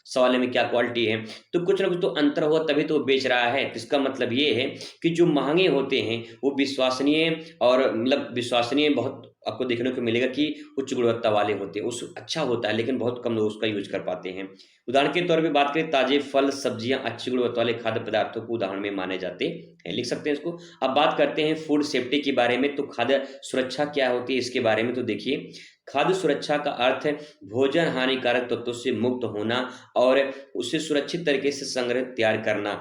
100 वाले में क्या क्वालिटी है। तो कुछ ना कुछ तो अंतर हुआ तभी तो वो बेच रहा है। तो इसका मतलब ये है कि जो महंगे होते हैं वो विश्वसनीय और मतलब विश्वसनीय बहुत आपको देखने को मिलेगा कि उच्च गुणवत्ता वाले होते हैं, उस अच्छा होता है लेकिन बहुत कम लोग उसका यूज कर पाते हैं। उदाहरण के तौर पे बात करें, ताजे फल सब्जियां अच्छी गुणवत्ता वाले खाद्य पदार्थों को उदाहरण में माने जाते हैं, लिख सकते हैं इसको। अब बात करते हैं फूड सेफ्टी के बारे में। तो खाद्य सुरक्षा क्या होती है इसके बारे में, तो देखिए, खाद्य सुरक्षा का अर्थ है भोजन हानिकारक तत्वों से मुक्त होना और उसे सुरक्षित तरीके से संग्रहित तैयार करना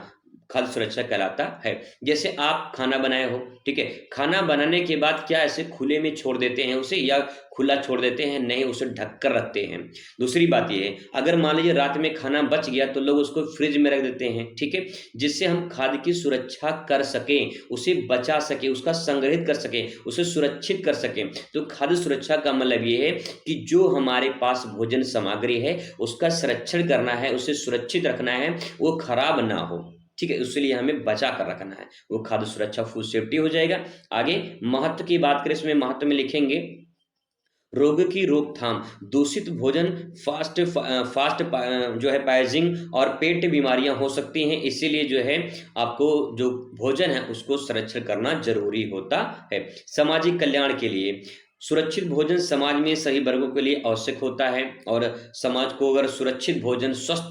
खाद्य सुरक्षा कहलाता है। जैसे आप खाना बनाए हो, ठीक है, खाना बनाने के बाद क्या ऐसे खुले में छोड़ देते हैं उसे या खुला छोड़ देते हैं, नहीं, उसे ढक कर रखते हैं। दूसरी बात ये है, अगर मान लीजिए रात में खाना बच गया तो लोग उसको फ्रिज में रख देते हैं, ठीक है, जिससे हम खाद्य की सुरक्षा कर सकें, उसे बचा सके, उसका संग्रहित कर सके, उसे सुरक्षित कर सके। तो खाद्य सुरक्षा का मतलब ये है कि जो हमारे पास भोजन सामग्री है उसका संरक्षण करना है, उसे सुरक्षित रखना है, वो खराब ना हो। ठीक है, इसलिए हमें बचा कर रखना है, वो खाद्य सुरक्षा फूड सेफ्टी हो जाएगा। आगे महत्व की बात करें, इसमें महत्व में लिखेंगे रोग की रोकथाम। दूषित भोजन जो है पाइजिंग और पेट बीमारियां हो सकती हैं, इसीलिए जो है आपको जो भोजन है उसको संरक्षण करना जरूरी होता है। सामाजिक कल्याण के लिए सुरक्षित भोजन समाज में सभी वर्गों के लिए आवश्यक होता है, और समाज को अगर सुरक्षित भोजन स्वस्थ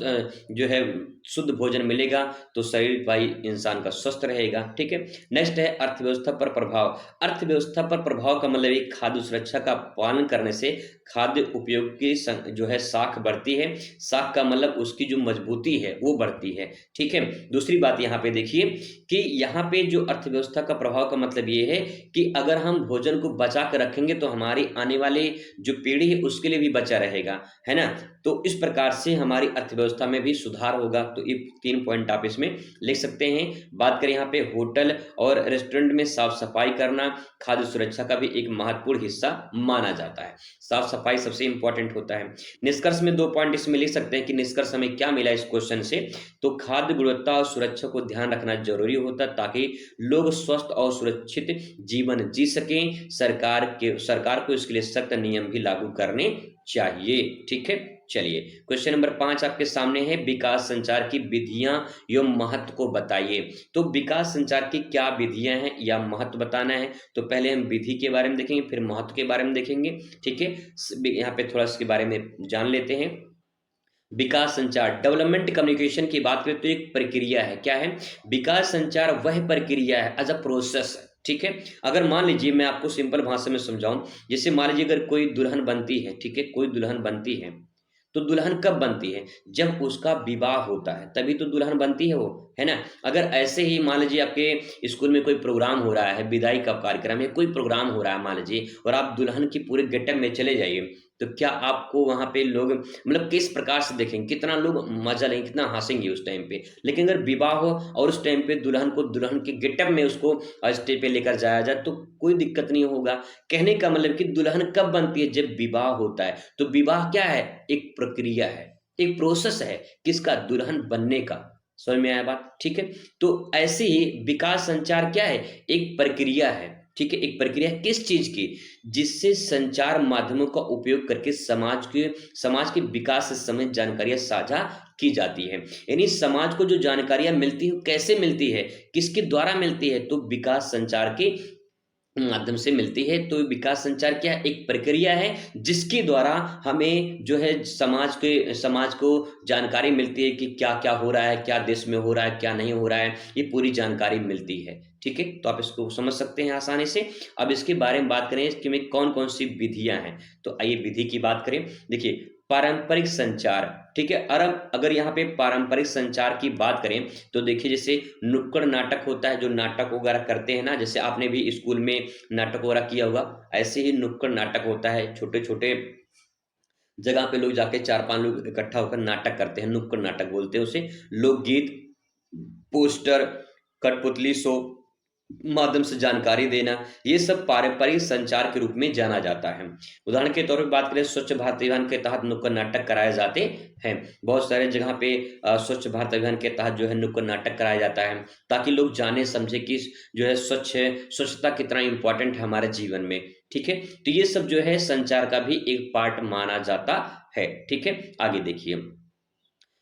जो है शुद्ध भोजन मिलेगा तो शरीर भाई इंसान का स्वस्थ रहेगा। ठीक है, नेक्स्ट है अर्थव्यवस्था पर प्रभाव। अर्थव्यवस्था पर प्रभाव का मतलब एक खाद्य सुरक्षा का पालन करने से खाद्य उपयोग की जो है साख बढ़ती है। साख का मतलब उसकी जो मजबूती है वो बढ़ती है। ठीक है, दूसरी बात यहाँ पे देखिए कि यहाँ पे जो अर्थव्यवस्था का प्रभाव का मतलब ये है कि अगर हम भोजन को बचा कर रखेंगे तो हमारी आने वाली जो पीढ़ी है उसके लिए भी बचा रहेगा, है ना। तो इस प्रकार से हमारी अर्थव्यवस्था में भी सुधार होगा। तो ये 3 पॉइंट आप इसमें लिख सकते हैं। बात करें यहाँ पे होटल और रेस्टोरेंट में साफ सफाई करना खाद्य सुरक्षा का भी एक महत्वपूर्ण हिस्सा माना जाता है। साफ सफाई सबसे इंपॉर्टेंट होता है। निष्कर्ष में 2 पॉइंट इसमें लिख सकते हैं कि निष्कर्ष हमें क्या मिला इस क्वेश्चन से। तो खाद्य गुणवत्ता और सुरक्षा को ध्यान रखना जरूरी होता है ताकि लोग स्वस्थ और सुरक्षित जीवन जी सकें। सरकार को इसके लिए सख्त नियम भी लागू करने चाहिए। ठीक है, चलिए क्वेश्चन नंबर 5 आपके सामने है, विकास संचार की विधियां एवं महत्व को बताइए। तो विकास संचार की क्या विधियां हैं या महत्व बताना है। तो पहले हम विधि के बारे में देखेंगे, फिर महत्व के बारे में देखेंगे। ठीक है, यहाँ पे थोड़ा इसके बारे में जान लेते हैं। विकास संचार, डेवलपमेंट कम्युनिकेशन की बात करें तो एक प्रक्रिया है। क्या है, विकास संचार वह प्रक्रिया है, एज अ प्रोसेस। ठीक है। अगर मान लीजिए मैं आपको सिंपल भाषा में समझाऊं, जैसे मान लीजिए अगर कोई दुल्हन बनती है, ठीक है, कोई दुल्हन बनती है, तो दुल्हन कब बनती है? जब उसका विवाह होता है, तभी तो दुल्हन बनती है वो, है ना? अगर ऐसे ही मान लीजिए आपके स्कूल में कोई प्रोग्राम हो रहा है, विदाई का कार्यक्रम है, कोई प्रोग्राम हो रहा है मान लीजिए, और आप दुल्हन की पूरे गेटअप में चले जाइए, तो क्या आपको वहाँ पे लोग मतलब किस प्रकार से देखेंगे? कितना लोग मज़ा लेंगे, कितना हँसेंगे उस टाइम पे। लेकिन अगर विवाह हो और उस टाइम पे दुल्हन को दुल्हन के गेटअप में उसको स्टेज पे लेकर जाया जाए, तो कोई दिक्कत नहीं होगा। कहने का मतलब कि दुल्हन कब बनती है? जब विवाह होता है। तो विवाह क्या है? एक प्रक्रिया है, एक प्रोसेस है, किसका? दुल्हन बनने का। समझ में आया बात? ठीक है। तो ऐसे ही विकास संचार क्या है? एक प्रक्रिया है, ठीक है। एक प्रक्रिया किस चीज की? जिससे संचार माध्यमों का उपयोग करके समाज के विकास से संबंधित जानकारियां साझा की जाती है। यानी समाज को जो जानकारियां मिलती है कैसे मिलती है, किसके द्वारा मिलती है? तो विकास संचार के माध्यम से मिलती है। तो विकास संचार क्या है? एक प्रक्रिया है जिसके द्वारा हमें जो है समाज को जानकारी मिलती है कि क्या क्या हो रहा है, क्या देश में हो रहा है, क्या नहीं हो रहा है, ये पूरी जानकारी मिलती है। ठीक है, तो आप इसको समझ सकते हैं आसानी से। अब इसके बारे में बात करें कि में कौन कौन सी विधियां हैं, तो आइए विधि की बात करें। देखिए, पारंपरिक संचार, ठीक है। अगर यहाँ पे पारंपरिक संचार की बात करें, तो देखिए जैसे नुक्कड़ नाटक होता है, जो नाटक वगैरह करते हैं ना, जैसे आपने भी स्कूल में नाटक वगैरह किया होगा, ऐसे ही नुक्कड़ नाटक होता है। छोटे छोटे जगह पे लोग जाके 4-5 लोग इकट्ठा होकर नाटक करते हैं, नुक्कड़ नाटक बोलते हैं उसे। लोकगीत, पोस्टर, कठपुतली शो माध्यम से जानकारी देना, ये सब पारंपरिक संचार के रूप में जाना जाता है। उदाहरण के तौर पे बात करें, स्वच्छ भारत अभियान के तहत नुक्कड़ नाटक कराए जाते हैं। बहुत सारे जगह पे स्वच्छ भारत अभियान के तहत जो है नुक्कड़ नाटक कराया जाता है, ताकि लोग जाने समझे कि जो है स्वच्छता कितना इंपॉर्टेंट है हमारे जीवन में। ठीक है, तो ये सब जो है संचार का भी एक पार्ट माना जाता है। ठीक है, आगे देखिए,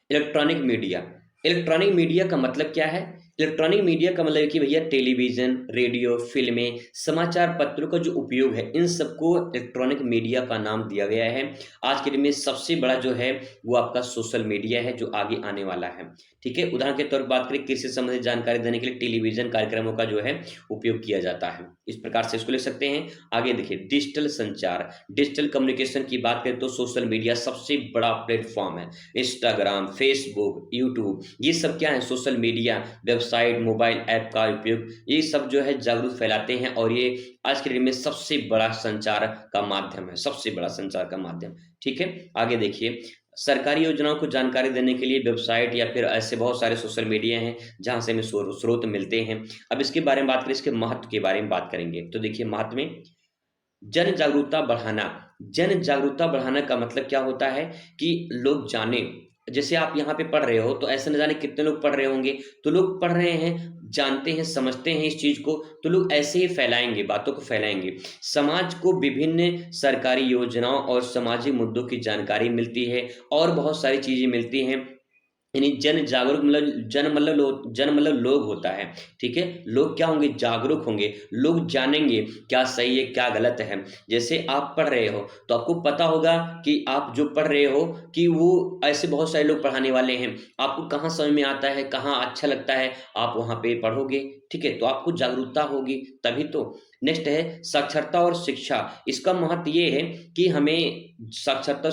इलेक्ट्रॉनिक मीडिया। इलेक्ट्रॉनिक मीडिया का मतलब क्या है? इलेक्ट्रॉनिक मीडिया का मतलब है कि भैया टेलीविजन, रेडियो, फिल्में, समाचार पत्रों का जो उपयोग है, इन सबको इलेक्ट्रॉनिक मीडिया का नाम दिया गया है। आज के दिन में सबसे बड़ा जो है वो आपका सोशल मीडिया है, जो आगे आने वाला है। ठीक है, उदाहरण के तौर पर बात करें, कृषि संबंधित जानकारी देने के लिए टेलीविजन कार्यक्रमों का जो है उपयोग किया जाता है। इस प्रकार से इसको लिख सकते हैं। आगे देखिए, डिजिटल संचार, डिजिटल कम्युनिकेशन की बात करें तो सोशल मीडिया सबसे बड़ा प्लेटफॉर्म है। इंस्टाग्राम, फेसबुक, यूट्यूब, ये सब क्या है? Social media, website, mobile app का उपयोग, ये सब जो है जागरूक फैलाते हैं, और ये आज के दिन में सबसे बड़ा संचार का माध्यम है, सबसे बड़ा संचार का माध्यम। ठीक है, आगे देखिए, सरकारी योजनाओं को जानकारी देने के लिए वेबसाइट या फिर ऐसे बहुत सारे सोशल मीडिया हैं जहां से हमें स्रोत मिलते हैं। अब इसके बारे में बात करें, इसके महत्व के बारे में बात करेंगे, तो देखिए महत्व में जन जागरूकता बढ़ाना। जन जागरूकता बढ़ाने का मतलब क्या होता है कि लोग जाने, जैसे आप यहाँ पे पढ़ रहे हो, तो ऐसे न जाने कितने लोग पढ़ रहे होंगे, तो लोग पढ़ रहे हैं, जानते हैं, समझते हैं इस चीज को, तो लोग ऐसे ही फैलाएंगे, बातों को फैलाएंगे। समाज को विभिन्न सरकारी योजनाओं और सामाजिक मुद्दों की जानकारी मिलती है, और बहुत सारी चीजें मिलती हैं। यानी जन जागरूक मतलब जन मतलब लोग होता है। ठीक है, लोग क्या होंगे? जागरूक होंगे, लोग जानेंगे क्या सही है क्या गलत है। जैसे आप पढ़ रहे हो, तो आपको पता होगा कि आप जो पढ़ रहे हो कि वो ऐसे बहुत सारे लोग पढ़ाने वाले हैं, आपको कहाँ समझ में आता है, कहाँ अच्छा लगता है, आप वहाँ पे पढ़ोगे। ठीक है, तो आपको जागरूकता होगी तभी तो। नेक्स्ट है साक्षरता और शिक्षा। इसका महत्व ये है कि हमें साक्षरता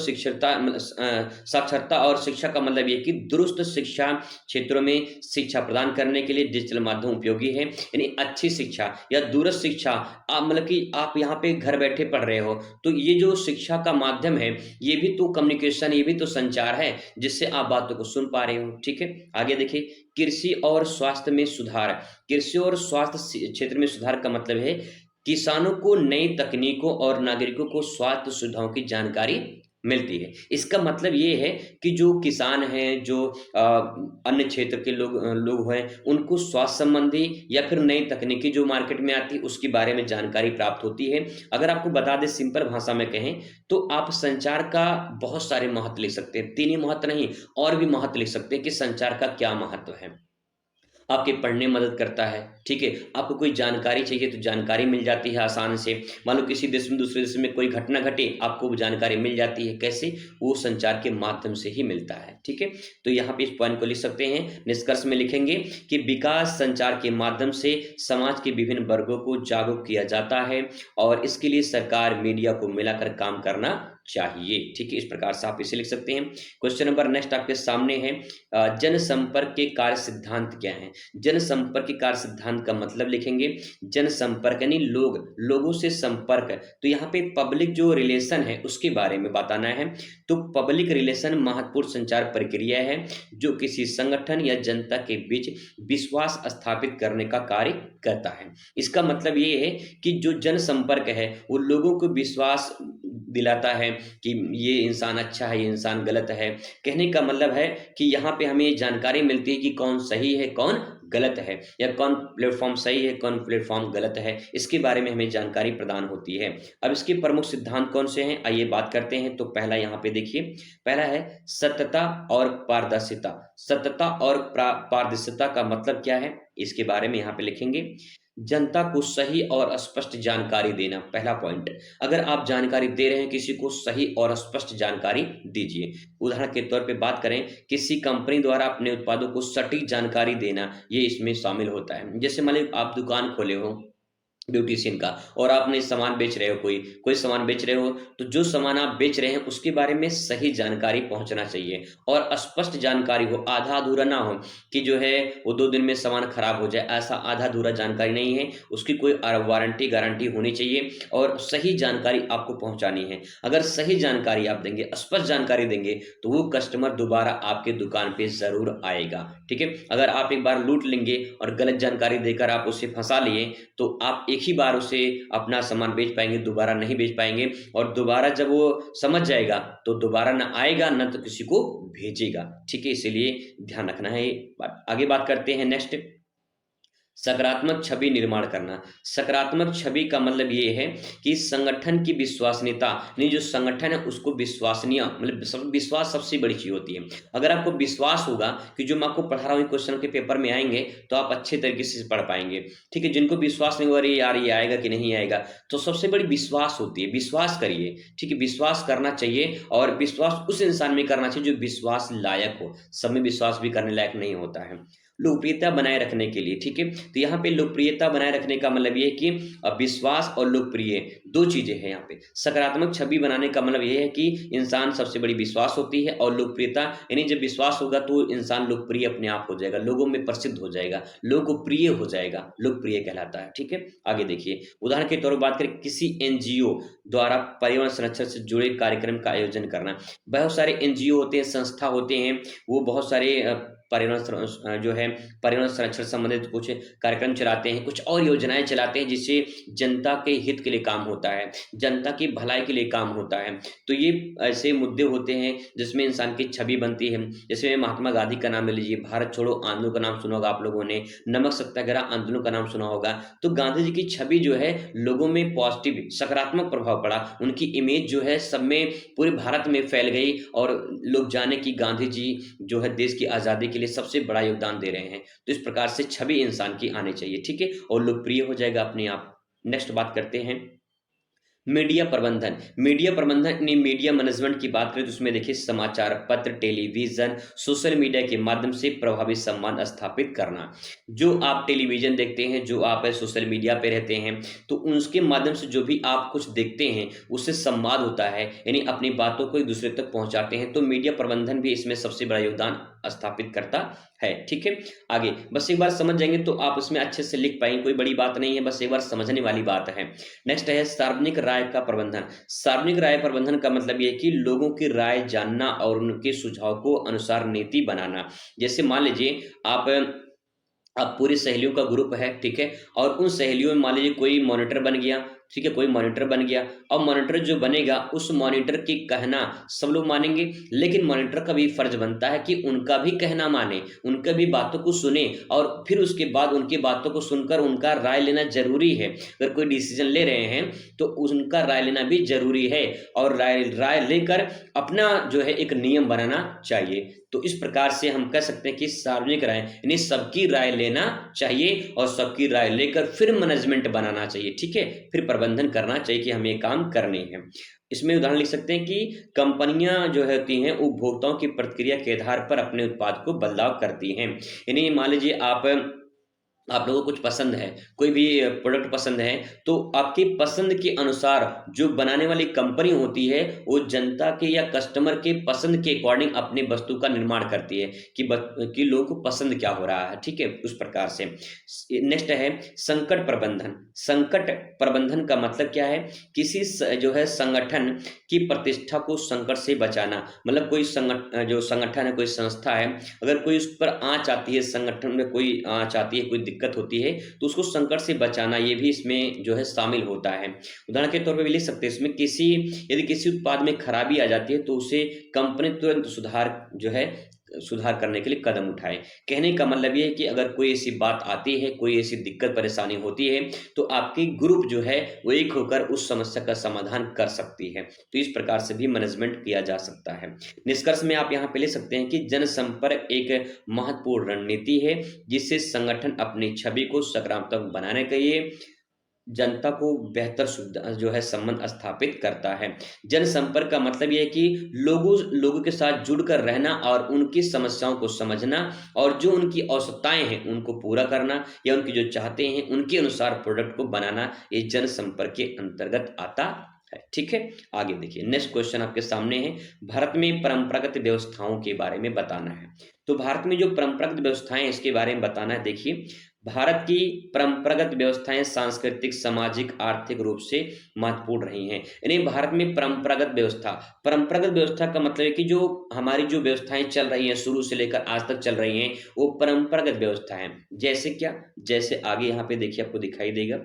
और शिक्षा का मतलब ये कि दुरुस्त शिक्षा क्षेत्रों में शिक्षा प्रदान करने के लिए डिजिटल माध्यम उपयोगी है। यानी अच्छी शिक्षा या दूरस्थ शिक्षा, आप मतलब कि आप यहाँ पे घर बैठे पढ़ रहे हो, तो ये जो शिक्षा का माध्यम है, ये भी तो कम्युनिकेशन, ये भी तो संचार है, जिससे आप बातों को सुन पा रहे हो। ठीक है, आगे देखिए, कृषि और स्वास्थ्य में सुधार। कृषि और स्वास्थ्य क्षेत्र में सुधार का मतलब है किसानों को नई तकनीकों और नागरिकों को स्वास्थ्य सुविधाओं की जानकारी मिलती है। इसका मतलब ये है कि जो किसान हैं, जो अन्य क्षेत्र के लोग हैं, उनको स्वास्थ्य संबंधी या फिर नई तकनीकी जो मार्केट में आती है उसके बारे में जानकारी प्राप्त होती है। अगर आपको बता दें सिंपल भाषा में कहें, तो आप संचार का बहुत सारे महत्व लिख सकते हैं। 3 ही महत्व नहीं, और भी महत्व लिख सकते हैं कि संचार का क्या महत्व है। आपके पढ़ने में मदद करता है, ठीक है? आपको कोई जानकारी चाहिए तो जानकारी मिल जाती है आसान से। मान लो किसी देश में दूसरे देश में कोई घटना घटे, आपको वो जानकारी मिल जाती है, कैसे? वो संचार के माध्यम से ही मिलता है, ठीक है? तो यहाँ पे इस पॉइंट को लिख सकते हैं। निष्कर्ष में लिखेंगे कि विकास संचार के माध्यम से समाज के विभिन्न वर्गों को जागरूक किया जाता है और इसके लिए सरकार, मीडिया को मिलाकर काम करना चाहिए, ठीक है? इस प्रकार से आप इसे लिख सकते हैं। क्वेश्चन नंबर नेक्स्ट आपके सामने है, जनसंपर्क के कार्य सिद्धांत क्या हैं? जनसंपर्क के कार्य सिद्धांत का मतलब लिखेंगे, जनसंपर्क यानी लोगों से संपर्क। तो यहाँ पे पब्लिक जो रिलेशन है उसके बारे में बताना है। तो पब्लिक रिलेशन महत्वपूर्ण संचार प्रक्रिया है जो किसी संगठन या जनता के बीच विश्वास स्थापित करने का कार्य करता है। इसका मतलब ये है कि जो जनसंपर्क है वो लोगों को विश्वास दिलाता है कि ये इंसान अच्छा है, ये इंसान गलत है। कहने का मतलब है कि यहाँ पे हमें जानकारी मिलती है कि कौन सही है, कौन गलत है, या कौन प्लेटफॉर्म सही है, कौन प्लेटफॉर्म गलत है, इसके बारे में हमें जानकारी प्रदान होती है। अब इसके प्रमुख सिद्धांत कौन से हैं, आइए बात करते हैं। तो पहला यहाँ पे देखिए, पहला है सत्यता और पारदर्शिता। सत्यता और पारदर्शिता का मतलब क्या है, इसके बारे में यहाँ पे लिखेंगे। जनता को सही और स्पष्ट जानकारी देना, पहला पॉइंट। अगर आप जानकारी दे रहे हैं किसी को, सही और स्पष्ट जानकारी दीजिए। उदाहरण के तौर पे बात करें, किसी कंपनी द्वारा अपने उत्पादों को सटीक जानकारी देना, ये इसमें शामिल होता है। जैसे मान लीजिए आप दुकान खोले हो ब्यूटिशियन का और आपने सामान बेच रहे हो, कोई सामान बेच रहे हो, तो जो सामान आप बेच रहे हैं उसके बारे में सही जानकारी पहुंचना चाहिए और स्पष्ट जानकारी हो, आधा अधूरा ना हो कि जो है वो 2 दिन में सामान खराब हो जाए, ऐसा आधा अधूरा जानकारी नहीं है। उसकी कोई वारंटी गारंटी होनी चाहिए और सही जानकारी आपको पहुंचानी है। अगर सही जानकारी आप देंगे, स्पष्ट जानकारी देंगे, तो वो कस्टमर दोबारा आपके दुकान पे जरूर आएगा, ठीक है? अगर आप एक बार लूट लेंगे और गलत जानकारी देकर आप उसे फंसा लिए, तो आप एक ही बार उसे अपना सामान बेच पाएंगे, दोबारा नहीं बेच पाएंगे। और दोबारा जब वो समझ जाएगा तो दोबारा ना आएगा, ना तो किसी को भेजेगा, ठीक है? इसीलिए ध्यान रखना है ये बात। आगे बात करते हैं नेक्स्ट, सकारात्मक छवि निर्माण करना। सकारात्मक छवि का मतलब ये है कि संगठन की विश्वसनीयता, यानी जो संगठन है उसको विश्वसनीय, मतलब विश्वास सबसे बड़ी चीज होती है। अगर आपको विश्वास होगा कि जो मैं आपको पढ़ा रहा हूँ क्वेश्चन के पेपर में आएंगे, तो आप अच्छे तरीके से पढ़ पाएंगे, ठीक है? जिनको विश्वास नहीं होगा, अरे यार ये आएगा कि नहीं आएगा, तो सबसे बड़ी विश्वास होती है। विश्वास करिए, ठीक है? विश्वास करना चाहिए और विश्वास उस इंसान में करना चाहिए जो विश्वास लायक हो। सब में विश्वास भी करने लायक नहीं होता है। लोकप्रियता बनाए रखने के लिए, ठीक है? तो यहाँ पे लोकप्रियता बनाए रखने का मतलब ये है कि विश्वास और लोकप्रिय दो चीजें हैं यहाँ पे। सकारात्मक छवि बनाने का मतलब ये है कि इंसान सबसे बड़ी विश्वास होती है, और लोकप्रियता यानी जब विश्वास होगा तो इंसान लोकप्रिय अपने आप हो जाएगा, लोगों में प्रसिद्ध हो जाएगा, लोगों को प्रिय हो जाएगा, लोकप्रिय कहलाता है, ठीक है? आगे देखिए, उदाहरण के तौर पर बात करें, किसी एनजीओ द्वारा पर्यावरण संरक्षण से जुड़े कार्यक्रम का आयोजन करना। बहुत सारे एनजीओ होते हैं, संस्था होते हैं, वो बहुत सारे पर्यावरण संरक्षण संबंधित कुछ कार्यक्रम चलाते हैं, कुछ और योजनाएं चलाते हैं जिससे जनता के हित के लिए काम होता है, जनता की भलाई के लिए काम होता है। तो ये ऐसे मुद्दे होते हैं जिसमें इंसान की छवि बनती है। जैसे महात्मा गांधी का नाम ले लीजिए, भारत छोड़ो आंदोलन का नाम सुना होगा आप लोगों ने, नमक सत्याग्रह आंदोलन का नाम सुना होगा। तो गांधी जी की छवि जो है लोगों में पॉजिटिव सकारात्मक प्रभाव पड़ा, उनकी इमेज जो है सब में पूरे भारत में फैल गई और लोग जाने कि गांधी जी जो है देश की आज़ादी के लिए सबसे बड़ा योगदान दे रहे हैं। तो इस प्रकार से छवि इंसान की आनी चाहिए, ठीक है? और लोकप्रिय हो जाएगा अपने आप। नेक्स्ट बात करते हैं मीडिया प्रबंधन। मीडिया प्रबंधन यानी मीडिया मैनेजमेंट की बात करें तो उसमें देखिए समाचार पत्र, टेलीविजन, सोशल मीडिया के माध्यम से प्रभावी संवाद स्थापित करना। जो आप टेलीविजन देखते हैं, जो आप सोशल मीडिया पे रहते हैं, तो उसके माध्यम से जो भी आप कुछ देखते हैं उससे संवाद होता है, यानी अपनी बातों को एक दूसरे तक पहुंचाते हैं। तो मीडिया प्रबंधन भी इसमें सबसे बड़ा योगदान स्थापित करता है, ठीक है? आगे बस एक बार समझ जाएंगे तो आप उसमें अच्छे से लिख पाएंगे, कोई बड़ी बात नहीं है, बस एक बार समझने वाली बात है। नेक्स्ट है सार्वजनिक राय का प्रबंधन। सार्वजनिक राय प्रबंधन का मतलब ये है कि लोगों की राय जानना और उनके सुझाव को अनुसार नीति बनाना। जैसे मान लीजिए आप पूरी सहेलियों का ग्रुप है, ठीक है? और उन सहेलियों में मान लीजिए कोई मॉनिटर बन गया, ठीक है? कोई मॉनिटर बन गया, और मॉनिटर जो बनेगा उस मॉनिटर की कहना सब लोग मानेंगे, लेकिन मॉनिटर का भी फर्ज बनता है कि उनका भी कहना माने, उनका भी बातों को सुने, और फिर उसके बाद उनकी बातों को सुनकर उनका राय लेना जरूरी है। अगर कोई डिसीजन ले रहे हैं तो उनका राय लेना भी जरूरी है, और राय लेकर अपना जो है एक नियम बनाना चाहिए। तो इस प्रकार से हम कह सकते हैं कि सार्वजनिक राय यानी सबकी राय लेना चाहिए और सबकी राय लेकर फिर मैनेजमेंट बनाना चाहिए, ठीक है, फिर प्रबंधन करना चाहिए कि हमें ये काम करने हैं। इसमें उदाहरण लिख सकते हैं कि कंपनियां जो होती हैं उपभोक्ताओं की प्रतिक्रिया के आधार पर अपने उत्पाद को बदलाव करती हैं। यानी मान लीजिए आप लोगों को कुछ पसंद है, कोई भी प्रोडक्ट पसंद है, तो आपकी पसंद के अनुसार जो बनाने वाली कंपनी होती है, वो जनता के या कस्टमर के पसंद के अकॉर्डिंग अपनी वस्तु का निर्माण करती है कि लोगों को पसंद क्या हो रहा है, ठीक है? उस प्रकार से। नेक्स्ट है संकट प्रबंधन। संकट प्रबंधन का मतलब क्या है? किसी जो है संगठन की प्रतिष्ठा को संकट से बचाना। मतलब कोई जो संगठन है, कोई संस्था है, अगर कोई उस पर आँच आती है, संगठन में कोई आँच आती है, कोई दिक्कत होती है, तो उसको संकट से बचाना ये भी इसमें जो है शामिल होता है। उदाहरण के तौर पे भी लिख सकते हैं इसमें यदि किसी उत्पाद में खराबी आ जाती है तो उसे कंपनी तुरंत सुधार करने के लिए कदम उठाए। कहने का मतलब ये है कि अगर कोई ऐसी बात आती है, कोई ऐसी दिक्कत परेशानी होती है, तो आपकी ग्रुप जो है वो एक होकर उस समस्या का समाधान कर सकती है। तो इस प्रकार से भी मैनेजमेंट किया जा सकता है। निष्कर्ष में आप यहाँ पे ले सकते हैं कि जनसंपर्क एक महत्वपूर्ण रणनीति है, जिससे संगठन अपनी छवि को सकारात्मक बनाने के लिए जनता को बेहतर सुविधा जो है संबंध स्थापित करता है। जनसंपर्क का मतलब ये है कि लोगों के साथ जुड़कर रहना और उनकी समस्याओं को समझना और जो उनकी आवश्यकताएं हैं उनको पूरा करना या उनकी जो चाहते हैं उनके अनुसार प्रोडक्ट को बनाना, ये जनसंपर्क के अंतर्गत आता है, ठीक है। आगे देखिए, नेक्स्ट क्वेश्चन आपके सामने है, भारत में परंपरागत व्यवस्थाओं के बारे में बताना है। तो भारत में जो परंपरागत व्यवस्थाएं इसके बारे में बताना है। देखिए, भारत की परंपरागत व्यवस्थाएं सांस्कृतिक, सामाजिक, आर्थिक रूप से महत्वपूर्ण रही हैं। यानी भारत में परंपरागत व्यवस्था का मतलब है कि जो हमारी जो व्यवस्थाएं चल रही हैं शुरू से लेकर आज तक चल रही हैं, वो परंपरागत व्यवस्था है। जैसे क्या? जैसे आगे यहाँ पे देखिए आपको दिखाई देगा।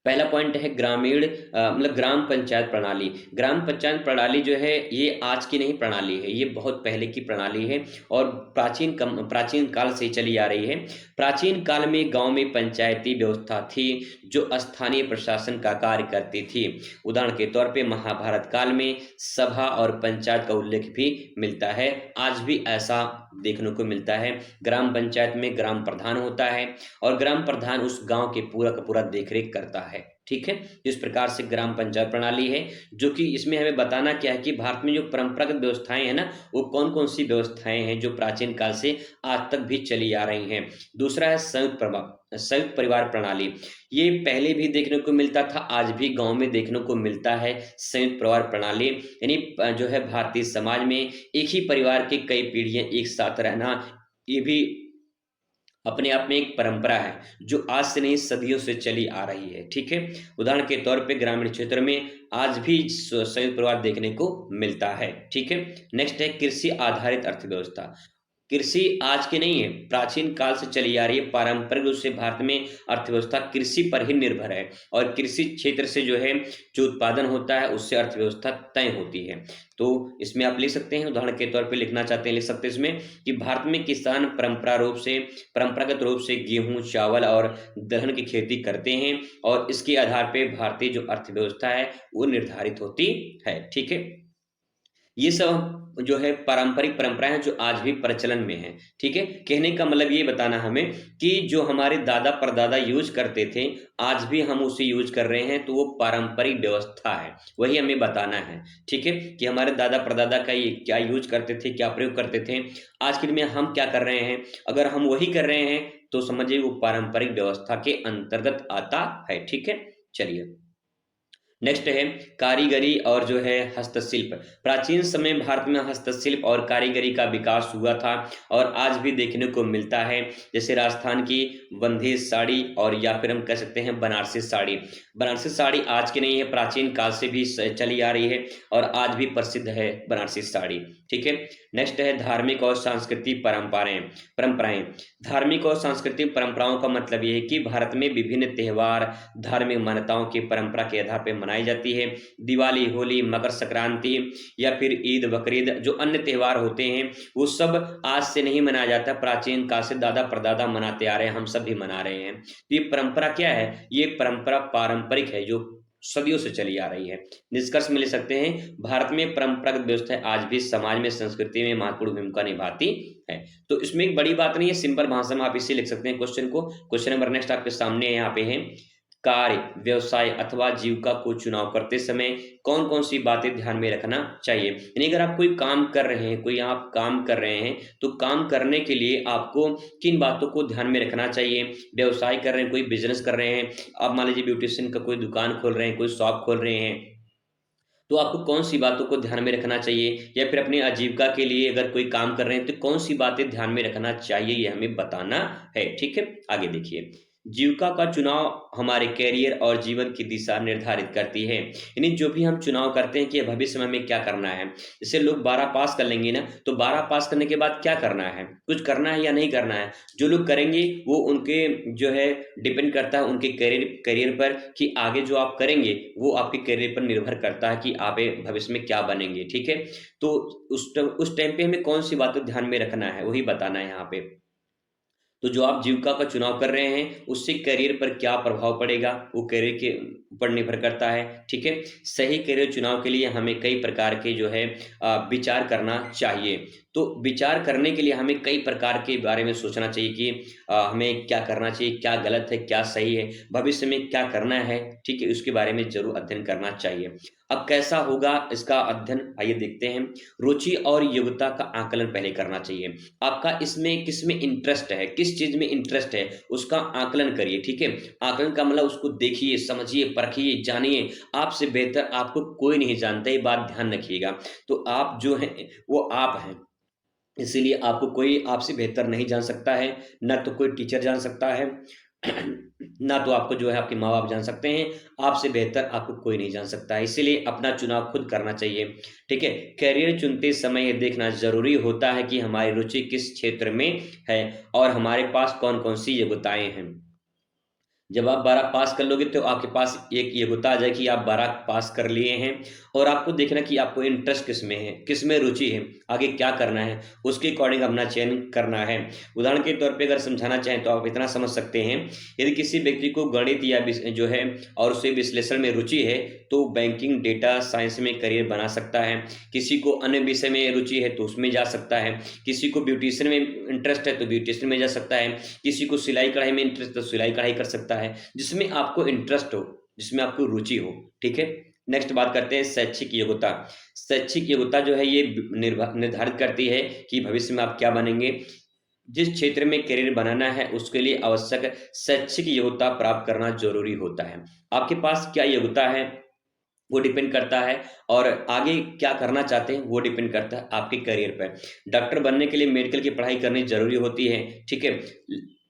पहला पॉइंट है मतलब ग्राम पंचायत प्रणाली। ग्राम पंचायत प्रणाली जो है ये आज की नहीं प्रणाली है, ये बहुत पहले की प्रणाली है और प्राचीन काल से चली आ रही है। प्राचीन काल में गांव में पंचायती व्यवस्था थी जो स्थानीय प्रशासन का कार्य करती थी। उदाहरण के तौर पे महाभारत काल में सभा और पंचायत का उल्लेख भी मिलता है। आज भी ऐसा देखने को मिलता है। ग्राम पंचायत में ग्राम प्रधान होता है और ग्राम प्रधान उस गांव के पूरा का पूरा देखरेख करता है, ठीक है। इस प्रकार से ग्राम पंचायत प्रणाली है, जो कि इसमें हमें बताना क्या है कि भारत में जो परंपरागत व्यवस्थाएं हैं ना, वो कौन कौन सी व्यवस्थाएं हैं जो प्राचीन काल से आज तक भी चली आ रही हैं। दूसरा है संयुक्त परिवार प्रणाली। ये पहले भी देखने को मिलता था, आज भी गांव में देखने को मिलता है संयुक्त परिवार प्रणाली। यानी जो है भारतीय समाज में एक ही परिवार के कई पीढ़ियां एक साथ रहना, ये भी अपने आप में एक परंपरा है जो आज से नहीं सदियों से चली आ रही है, ठीक है। उदाहरण के तौर पे ग्रामीण क्षेत्र में आज भी संयुक्त परिवार देखने को मिलता है, ठीक है। नेक्स्ट है कृषि आधारित अर्थव्यवस्था। कृषि आज की नहीं है, प्राचीन काल से चली आ रही है। पारंपरिक रूप से भारत में अर्थव्यवस्था कृषि पर ही निर्भर है और कृषि क्षेत्र से जो उत्पादन होता है उससे अर्थव्यवस्था तय होती है। तो इसमें आप लिख सकते हैं, उदाहरण के तौर पे लिखना चाहते हैं लिख सकते हैं इसमें कि भारत में किसान परंपरागत रूप से गेहूं, चावल और दलहन की खेती करते हैं और इसके आधार पे भारतीय जो अर्थव्यवस्था है वो निर्धारित होती है, ठीक है। ये सब जो है पारंपरिक परंपराएं हैं जो आज भी प्रचलन में है, ठीक है। कहने का मतलब ये बताना हमें कि जो हमारे दादा परदादा यूज करते थे आज भी हम उसे यूज कर रहे हैं, तो वो पारंपरिक व्यवस्था है, वही हमें बताना है, ठीक है। कि हमारे दादा परदादा का ये क्या यूज करते थे, क्या प्रयोग करते थे, आज के दिन में हम क्या कर रहे हैं। अगर हम वही कर रहे हैं तो समझिए वो पारंपरिक व्यवस्था के अंतर्गत आता है, ठीक है। चलिए, नेक्स्ट है कारीगरी और जो है हस्तशिल्प। प्राचीन समय भारत में हस्तशिल्प और कारीगरी का विकास हुआ था और आज भी देखने को मिलता है। जैसे राजस्थान की बंधेज साड़ी और या फिर हम कह सकते हैं बनारसी साड़ी। बनारसी साड़ी आज की नहीं है, प्राचीन काल से भी चली आ रही है और आज भी प्रसिद्ध है बनारसी साड़ी, ठीक है। नेक्स्ट है धार्मिक और सांस्कृतिक परंपराएं। धार्मिक और सांस्कृतिक परंपराओं का मतलब ये है कि भारत में विभिन्न त्योहार धार्मिक मान्यताओं की परंपरा के आधार पर मनाई जाती है। दिवाली, होली, मकर संक्रांति या फिर ईद, बकरीद, जो अन्य त्योहार होते हैं वो सब आज से नहीं मनाया जाता, प्राचीन काल से दादा परदादा मनाते आ रहे हैं, हम सब भी मना रहे हैं। तो ये परंपरा क्या है? ये परंपरा पारंपरिक है, जो सदियों से चली आ रही है। निष्कर्ष में ले सकते हैं भारत में परंपरागत व्यवस्था आज भी समाज में संस्कृति में महत्वपूर्ण भूमिका निभाती है। तो इसमें एक बड़ी बात नहीं है, सिंपल भाषा में आप इसे लिख सकते हैं क्वेश्चन को। क्वेश्चन नंबर नेक्स्ट आपके सामने यहाँ पे है, कार्य, व्यवसाय अथवा जीविका को चुनाव करते समय कौन-कौन सी बातें ध्यान में रखना चाहिए? यानी अगर आप कोई काम कर रहे हैं, कोई आप काम कर रहे हैं, तो काम करने के लिए आपको किन बातों को ध्यान में रखना चाहिए? व्यवसाय कर रहे हैं, कोई बिज़नेस कर रहे हैं, आप मान लीजिए ब्यूटीशियन का कोई दुकान खोल रहे हैं, कोई शॉप खोल रहे हैं, तो आपको कौन-सी बातों को ध्यान में रखना चाहिए? या फिर अपनी आजीविका के लिए अगर कोई काम कर रहे हैं, तो कौन-सी बातें ध्यान में रखना चाहिए, ये हमें बताना है, ठीक है? आगे देखिए, जीविका का चुनाव हमारे करियर और जीवन की दिशा निर्धारित करती है। यानी जो भी हम चुनाव करते हैं कि भविष्य में हमें क्या करना है। जैसे लोग 12 पास कर लेंगे ना, तो 12 पास करने के बाद क्या करना है? कुछ करना है या नहीं करना है? जो लोग करेंगे, वो उनके जो है डिपेंड करता है उनके करियर करियर पर कि आगे जो आप करेंगे, वो आपके करियर पर निर्भर करता है कि आप भविष्य में क्या बनेंगे, ठीक है? तो उस टाइम पे हमें कौन-सी बातें ध्यान में रखना है, वही बताना है यहाँ पे। तो जो आप जीविका का चुनाव कर रहे हैं, उससे करियर पर क्या प्रभाव पड़ेगा, वो करियर के ऊपर निर्भर करता है, ठीक है? सही करियर चुनाव के लिए हमें कई प्रकार के जो है विचार करना चाहिए। तो विचार करने के लिए हमें कई प्रकार के बारे में सोचना चाहिए कि हमें क्या करना चाहिए, क्या गलत है, क्या सही है, भविष्य में क्या करना है, ठीक है? उसके बारे में ज़रूर अध्ययन करना चाहिए। अब कैसा होगा इसका अध्ययन, आइए देखते हैं। रुचि और योग्यता का आकलन पहले करना चाहिए। आपका इसमें किसमें इंटरेस्ट है, किस चीज़ में इंटरेस्ट है, उसका आकलन करिए, ठीक है? आकलन का मतलब उसको देखिए, समझिए, परखिए, जानिए। आपसे बेहतर आपको कोई नहीं जानता, ये बात ध्यान रखिएगा। तो आप जो हैं, वो आप हैं। इसीलिए आपको कोई आपसे बेहतर नहीं जान सकता है, ना तो कोई टीचर जान सकता है, ना तो आपको जो है आपके माँ-बाप जान सकते हैं, आपसे बेहतर आपको कोई नहीं जान सकता है, इसीलिए अपना चुनाव खुद करना चाहिए, ठीक है? करियर चुनते समय ये देखना ज़रूरी होता है कि हमारी रुचि किस क्षेत्र में है और हमारे पास कौन-कौन सी योग्यताएँ हैं। जब आप 12 पास कर लोगे तो आपके पास एक योग्यता आ जाएगी कि आप 12 पास कर लिए हैं और आपको देखना कि आपको इंटरेस्ट किसमें है, किसमें रुचि है, आगे क्या करना है, उसके अकॉर्डिंग अपना चयन करना है। उदाहरण के तौर पे अगर समझाना चाहें तो आप इतना समझ सकते हैं, यदि किसी व्यक्ति को गणित या जो है और उसे विश्लेषण में रुचि है, तो बैंकिंग, डेटा साइंस में करियर बना सकता है। किसी को अन्य विषय में रुचि है तो उसमें जा सकता है, किसी को ब्यूटीशियन में इंटरेस्ट है तो ब्यूटीशियन में जा सकता है, किसी को सिलाई-कढ़ाई में इंटरेस्ट है तो सिलाई-कढ़ाई कर सकता है, जिसमें आपको इंटरेस्ट हो, जिसमें आपको रुचि हो, ठीक है? नेक्स्ट बात करते हैं शैक्षिक योग्यता। शैक्षिक योग्यता जो है ये निर्धारित करती है कि भविष्य में आप क्या बनेंगे। जिस क्षेत्र में करियर बनाना है उसके लिए आवश्यक शैक्षिक योग्यता प्राप्त करना ज़रूरी होता है। आपके पास क्या योग्यता है वो डिपेंड करता है और आगे क्या करना चाहते हैं वो डिपेंड करता है आपके करियर पे। डॉक्टर बनने के लिए मेडिकल की पढ़ाई करनी ज़रूरी होती है, ठीक है?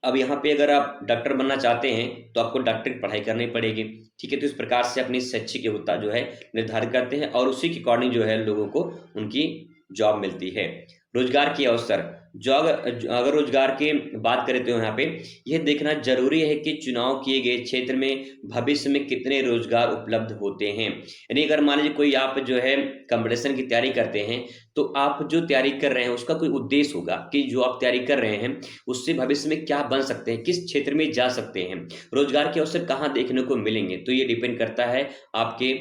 अब यहाँ पे अगर आप डॉक्टर बनना चाहते हैं तो आपको डॉक्टर की पढ़ाई करनी पड़ेगी, ठीक है? तो इस प्रकार से अपनी शैक्षिक योग्यता जो है निर्धारित करते हैं और उसी के अकॉर्डिंग जो है लोगों को उनकी जॉब मिलती है। रोज़गार के अवसर, अगर रोज़गार की बात करें तो यहाँ पे यह देखना ज़रूरी है कि चुनाव किए गए क्षेत्र में भविष्य में कितने रोज़गार उपलब्ध होते हैं। यानी अगर मान लीजिए कोई आप जो है कॉम्पिटिशन की तैयारी करते हैं, तो आप जो तैयारी कर रहे हैं उसका कोई उद्देश्य होगा कि जो आप तैयारी कर रहे हैं, उससे भविष्य में क्या बन सकते हैं, किस क्षेत्र में जा सकते हैं, रोज़गार के अवसर कहाँ देखने को मिलेंगे। तो ये डिपेंड करता है आपके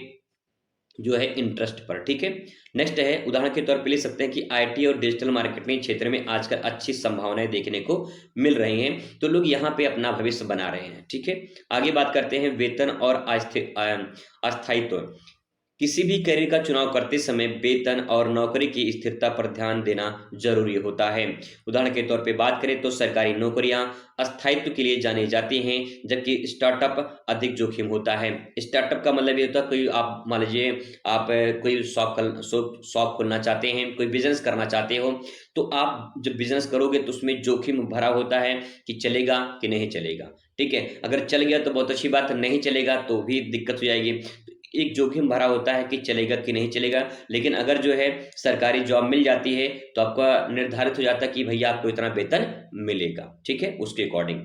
जो है इंटरेस्ट पर, ठीक है? नेक्स्ट है उदाहरण के तौर पे ले सकते हैं कि आईटी और डिजिटल मार्केटिंग क्षेत्र में आजकल अच्छी संभावनाएँ देखने को मिल रही हैं, तो लोग यहाँ पे अपना भविष्य बना रहे हैं, ठीक है? आगे बात करते हैं वेतन और अस्थायित्व। किसी भी करियर का चुनाव करते समय वेतन और नौकरी की स्थिरता पर ध्यान देना ज़रूरी होता है। उदाहरण के तौर पे बात करें तो सरकारी नौकरियां स्थायित्व के लिए जानी जाती हैं, जबकि स्टार्टअप अधिक जोखिम होता है। स्टार्टअप का मतलब ये होता है कोई आप मान लीजिए आप कोई शॉप खोलना चाहते हैं, कोई बिज़नेस करना चाहते हो, तो आप जब बिज़नेस करोगे तो उसमें जोखिम भरा होता है कि चलेगा कि नहीं चलेगा, ठीक है? अगर चल गया तो बहुत अच्छी बात है, नहीं चलेगा तो भी दिक्कत हो जाएगी। एक जोखिम भरा होता है कि चलेगा कि नहीं चलेगा, लेकिन अगर जो है सरकारी जॉब मिल जाती है तो आपका निर्धारित हो जाता है कि भैया आपको इतना वेतन मिलेगा, ठीक है? उसके अकॉर्डिंग।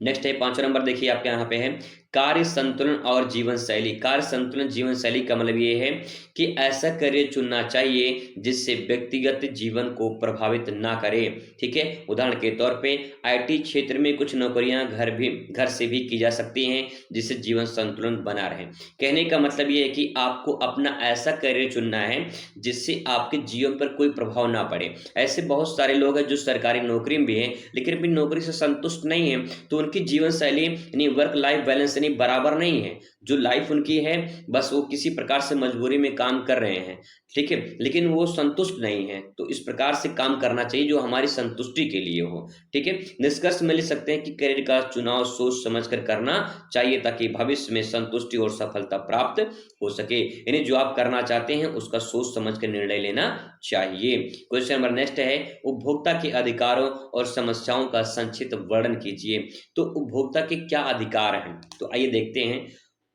नेक्स्ट है 5वां नंबर देखिए आपके यहाँ पे है कार्य संतुलन और जीवन शैली। कार्य संतुलन जीवन शैली का मतलब ये है कि ऐसा करियर चुनना चाहिए जिससे व्यक्तिगत जीवन को प्रभावित ना करे। ठीक है, उदाहरण के तौर पे आईटी क्षेत्र में कुछ नौकरियां घर से भी की जा सकती हैं जिससे जीवन संतुलन बना रहे। कहने का मतलब ये है कि आपको अपना ऐसा करियर चुनना है जिससे आपके जीवन पर कोई प्रभाव ना पड़े। ऐसे बहुत सारे लोग हैं जो सरकारी नौकरी में भी हैं लेकिन अपनी नौकरी से संतुष्ट नहीं है, तो उनकी जीवन शैली यानी वर्क लाइफ बैलेंस यानी बराबर नहीं है। जो लाइफ उनकी है बस वो किसी प्रकार से मजबूरी में काम कर रहे हैं, ठीक है, लेकिन वो संतुष्ट नहीं है। तो इस प्रकार से काम करना चाहिए जो हमारी संतुष्टि के लिए हो। ठीक है, निष्कर्ष में लिख सकते हैं कि करियर का चुनाव सोच समझ कर करना चाहिए ताकि भविष्य में संतुष्टि और सफलता प्राप्त हो सके। यानी जो आप करना चाहते हैं उसका सोच समझ कर निर्णय लेना चाहिए। क्वेश्चन नंबर नेक्स्ट है, उपभोक्ता के अधिकारों और समस्याओं का संक्षिप्त वर्णन कीजिए। तो उपभोक्ता के क्या अधिकार हैं, तो आइए देखते हैं।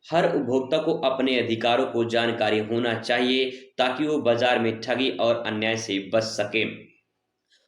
हर उपभोक्ता को अपने अधिकारों को जानकारी होना चाहिए ताकि वो बाजार में ठगी और अन्याय से बच सके।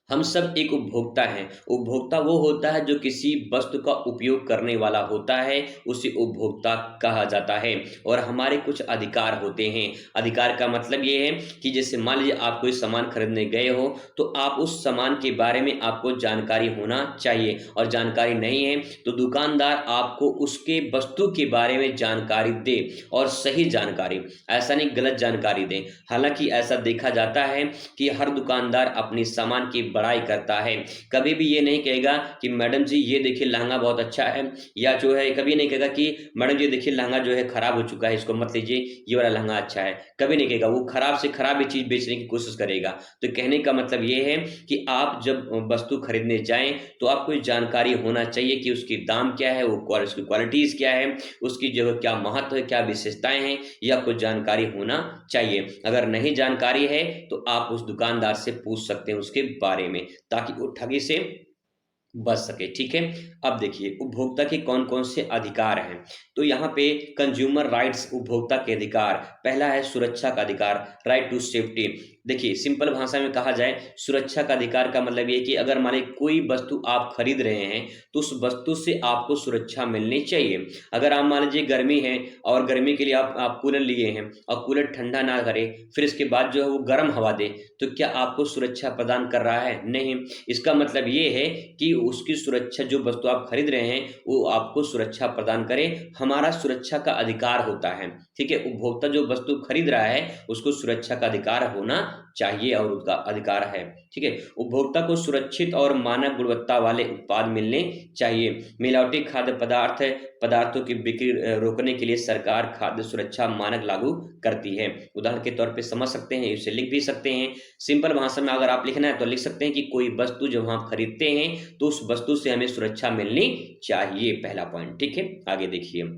हम सब एक उपभोक्ता हैं। उपभोक्ता वो होता है जो किसी वस्तु का उपयोग करने वाला होता है, उसे उपभोक्ता कहा जाता है। और हमारे कुछ अधिकार होते हैं। अधिकार का मतलब ये है कि जैसे मान लीजिए आप कोई सामान खरीदने गए हो तो आप उस सामान के बारे में आपको जानकारी होना चाहिए, और जानकारी नहीं है तो दुकानदार आपको उसके वस्तु के बारे में जानकारी दे, और सही जानकारी, ऐसा नहीं गलत जानकारी दे। हालांकि ऐसा देखा जाता है कि हर दुकानदार अपनी सामान की बड़ाई करता है, कभी भी ये नहीं कहेगा कि मैडम जी ये देखिए लहंगा बहुत अच्छा है, या जो है कभी नहीं कहेगा कि मैडम जी देखिए लहंगा जो है खराब हो चुका है, इसको मत लीजिए, ये वाला लहंगा अच्छा है, कभी नहीं कहेगा। वो खराब से खराब ही चीज बेचने की कोशिश करेगा। तो कहने का मतलब ये है कि आप जब वस्तु खरीदने जाएं तो आपको जानकारी होना चाहिए कि उसकी दाम क्या है, वो उसकी क्वालिटीज क्या है, उसकी जो क्या महत्व है, क्या विशेषताएं हैं, ये आपको जानकारी होना चाहिए। अगर नहीं जानकारी है तो आप उस दुकानदार से पूछ सकते हैं उसके बारे में, ताकि वो ठगी से बच सके। ठीक है, अब देखिए उपभोक्ता के कौन कौन से अधिकार हैं। तो यहाँ पे कंज्यूमर राइट्स, उपभोक्ता के अधिकार, पहला है सुरक्षा का अधिकार, राइट टू सेफ्टी। देखिए सिंपल भाषा में कहा जाए, सुरक्षा का अधिकार का मतलब ये कि अगर माने कोई वस्तु आप खरीद रहे हैं तो उस वस्तु से आपको सुरक्षा मिलनी चाहिए। अगर आप मान लीजिए गर्मी है और गर्मी के लिए आप कूलर लिए हैं और कूलर ठंडा ना करे, फिर इसके बाद जो है वो गर्म हवा दे, तो क्या आपको सुरक्षा प्रदान कर रहा है? नहीं। इसका मतलब ये है कि उसकी सुरक्षा, जो वस्तु आप खरीद रहे हैं वो आपको सुरक्षा प्रदान करे, हमारा सुरक्षा का अधिकार होता है। ठीक है, उपभोक्ता जो वस्तु खरीद रहा है उसको सुरक्षा का अधिकार होना चाहिए और उसका अधिकार है। ठीक है, उपभोक्ता को सुरक्षित और मानक गुणवत्ता वाले उत्पाद मिलने चाहिए। मिलावटी खाद्य पदार्थों की बिक्री रोकने के लिए सरकार खाद्य सुरक्षा मानक लागू करती है। उदाहरण के तौर पे समझ सकते हैं, इसे लिख भी सकते हैं। सिंपल भाषा में अगर आप लिखना है तो लिख सकते हैं कि कोई वस्तु जब हम खरीदते हैं तो उस वस्तु से हमें सुरक्षा मिलनी चाहिए, पहला पॉइंट। ठीक है, आगे देखिए।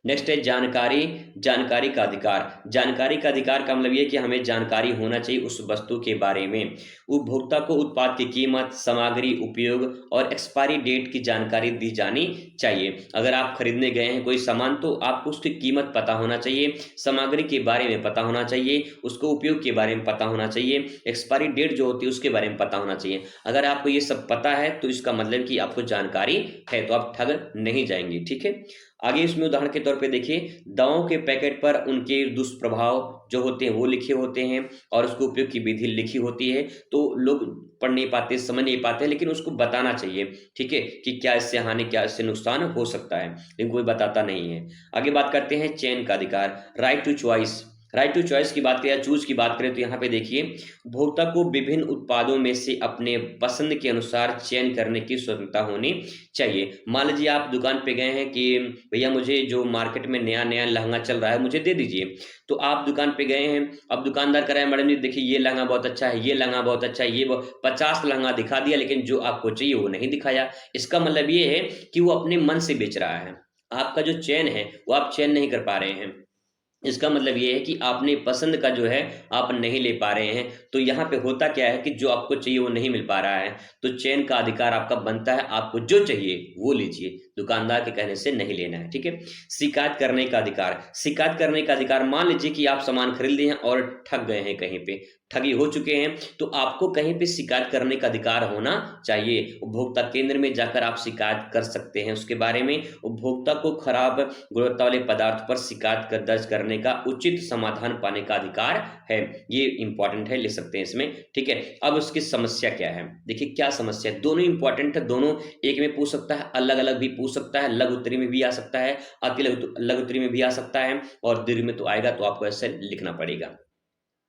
नेक्स्ट है जानकारी, जानकारी का अधिकार। जानकारी का अधिकार का मतलब ये कि हमें जानकारी होना चाहिए उस वस्तु के बारे में। उपभोक्ता को उत्पाद की कीमत, सामग्री, उपयोग और एक्सपायरी डेट की जानकारी दी जानी चाहिए। अगर आप खरीदने गए हैं कोई सामान तो आपको उसकी कीमत पता होना चाहिए, सामग्री के बारे में पता होना चाहिए, उसको उपयोग के बारे में पता होना चाहिए, एक्सपायरी डेट जो होती है उसके बारे में पता होना चाहिए। अगर आपको ये सब पता है तो इसका मतलब कि आपको जानकारी है, तो आप ठग नहीं जाएंगे। ठीक है, आगे इसमें उदाहरण के तौर पे देखिए, दवाओं के पैकेट पर उनके दुष्प्रभाव जो होते हैं वो लिखे होते हैं और उसके उपयोग की विधि लिखी होती है। तो लोग पढ़ नहीं पाते, समझ नहीं पाते, लेकिन उसको बताना चाहिए। ठीक है, कि क्या इससे हानि, क्या इससे नुकसान हो सकता है, लेकिन कोई बताता नहीं है। आगे बात करते हैं चयन का अधिकार, right to choice. Right to choice की बात करें, चूज की बात करें, तो यहाँ पे देखिए उपभोक्ता को विभिन्न उत्पादों में से अपने पसंद के अनुसार चयन करने की स्वतंत्रता होनी चाहिए। मान लीजिए आप दुकान पे गए हैं कि भैया मुझे जो मार्केट में नया नया लहंगा चल रहा है मुझे दे दीजिए, तो आप दुकान पे गए हैं, अब दुकानदार कह रहा है मैडम जी देखिए ये लहंगा बहुत अच्छा है, ये लहंगा बहुत अच्छा है, ये 50 लहंगा दिखा दिया लेकिन जो आपको चाहिए वो नहीं दिखाया। इसका मतलब ये है कि वो अपने मन से बेच रहा है, आपका जो चयन है वो आप चयन नहीं कर पा रहे हैं। इसका मतलब ये है कि आपने पसंद का जो है आप नहीं ले पा रहे हैं। तो यहाँ पे होता क्या है कि जो आपको चाहिए वो नहीं मिल पा रहा है, तो चयन का अधिकार आपका बनता है, आपको जो चाहिए वो लीजिए। दुकानदार के कहने से नहीं लेना है, ठीक है। शिकायत करने का अधिकार, शिकायत करने का अधिकार, मान लीजिए कि आप सामान खरीद लिए हैं और ठग गए हैं, कहीं पे ठगी हो चुके हैं, तो आपको कहीं पे शिकायत करने का अधिकार होना चाहिए। उपभोक्ता केंद्र में जाकर आप शिकायत कर सकते हैं उसके बारे में। उपभोक्ता को खराब गुणवत्ता वाले पदार्थ पर शिकायत कर दर्ज करने का उचित समाधान पाने का अधिकार है। ये इंपॉर्टेंट है, ले सकते हैं इसमें, ठीक है। अब उसकी समस्या क्या है, देखिए क्या समस्या है, दोनों इंपॉर्टेंट है, दोनों एक में पूछ सकता है, अलग अलग भी पूछ सकता है, लघु उत्तरी में भी आ सकता है, अति लघु उत्तरी में भी आ सकता है, और दीर्घ में तो आएगा, तो आपको ऐसे लिखना पड़ेगा।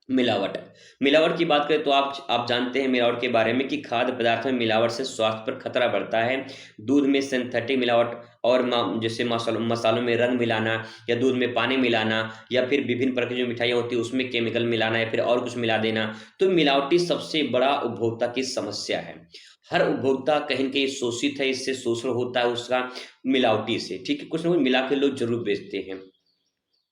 मिलावट, मिलावट की बात करें तो आप जानते हैं मिलावट के बारे में कि खाद्य पदार्थ में मिलावट से स्वास्थ्य पर खतरा बढ़ता है। दूध में सिंथेटिक मिलावट और जैसे मसालों में रंग मिलाना, या दूध में पानी मिलाना, या फिर विभिन्न प्रकार की जो मिठाइयाँ होती है उसमें केमिकल मिलाना, या फिर और कुछ मिला देना, तो मिलावटी सबसे बड़ा उपभोक्ता की समस्या है। हर उपभोक्ता कहीं न कहीं शोषित है, इससे शोषण होता है उसका मिलावटी से, ठीक है। कुछ ना कुछ मिला के लोग जरूर बेचते हैं।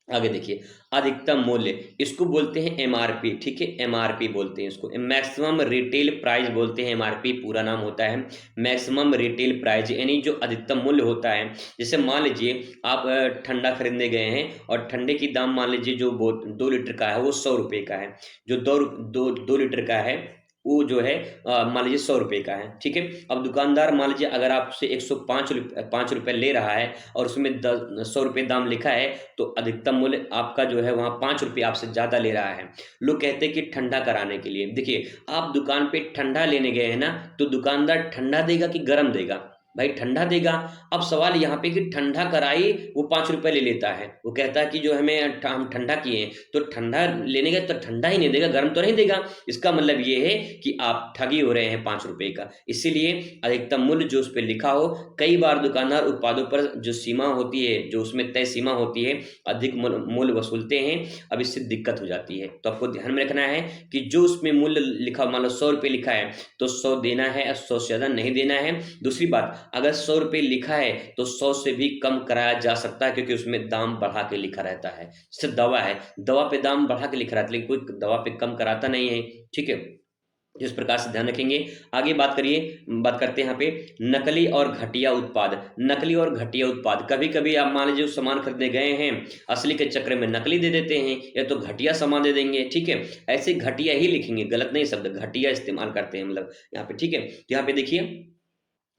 आगे देखिए, अधिकतम मूल्य, इसको बोलते हैं एमआरपी, ठीक है, एमआरपी बोलते हैं इसको, मैक्सिमम रिटेल प्राइस बोलते हैं, एमआरपी पूरा नाम होता है मैक्सिमम रिटेल प्राइस, यानी जो अधिकतम मूल्य होता है। जैसे मान लीजिए आप ठंडा खरीदने गए हैं और ठंडे की दाम मान लीजिए जो 2 लीटर का है वो 100 रुपये का है, जो 2 लीटर का है वो जो है मान लीजिए 100 रुपये का है, ठीक है। अब दुकानदार मान लीजिए अगर आपसे 105 रुपये ले रहा है और उसमें 100 रुपये दाम लिखा है, तो अधिकतम मूल्य आपका जो है वहाँ 5 रुपये आपसे ज़्यादा ले रहा है। लोग कहते हैं कि ठंडा कराने के लिए, देखिए आप दुकान पे ठंडा लेने गए हैं ना, तो दुकानदार ठंडा देगा कि गर्म देगा, भाई ठंडा देगा। अब सवाल यहाँ पे कि ठंडा कराई वो 5 रुपये ले लेता है, वो कहता है कि जो हम ठंडा किए हैं, तो ठंडा लेने गए तो ठंडा ही नहीं देगा, गर्म तो नहीं देगा। इसका मतलब ये है कि आप ठगी हो रहे हैं 5 रुपये का। इसीलिए अधिकतम मूल्य जो उस पर लिखा हो, कई बार दुकानदार उत्पादों पर जो सीमा होती है, जो उसमें तय सीमा होती है, अधिक मूल्य वसूलते हैं। अब इससे दिक्कत हो जाती है, तो आपको ध्यान में रखना है कि जो उसमें मूल्य लिखा, मान लो 100 रुपये लिखा है तो 100 देना है, 100 से ज़्यादा नहीं देना है। दूसरी बात, अगर 100 रुपये लिखा है तो 100 से भी कम कराया जा सकता है, क्योंकि उसमें दाम बढ़ा के लिखा रहता है। जैसे दवा है, दवा पे दाम बढ़ा के लिखा रहता है, लेकिन कोई दवा पे कम कराता नहीं है, ठीक है। इस प्रकार से ध्यान रखेंगे। आगे बात करते हैं यहाँ पे नकली और घटिया उत्पाद। नकली और घटिया उत्पाद, कभी कभी आप मान लीजिए सामान खरीदने गए हैं, असली के चक्कर में नकली दे देते हैं, या तो घटिया सामान दे देंगे, ठीक है। ऐसे घटिया ही लिखेंगे, गलत नहीं, शब्द घटिया इस्तेमाल करते हैं मतलब यहाँ पे, ठीक है। तो यहाँ पे देखिए,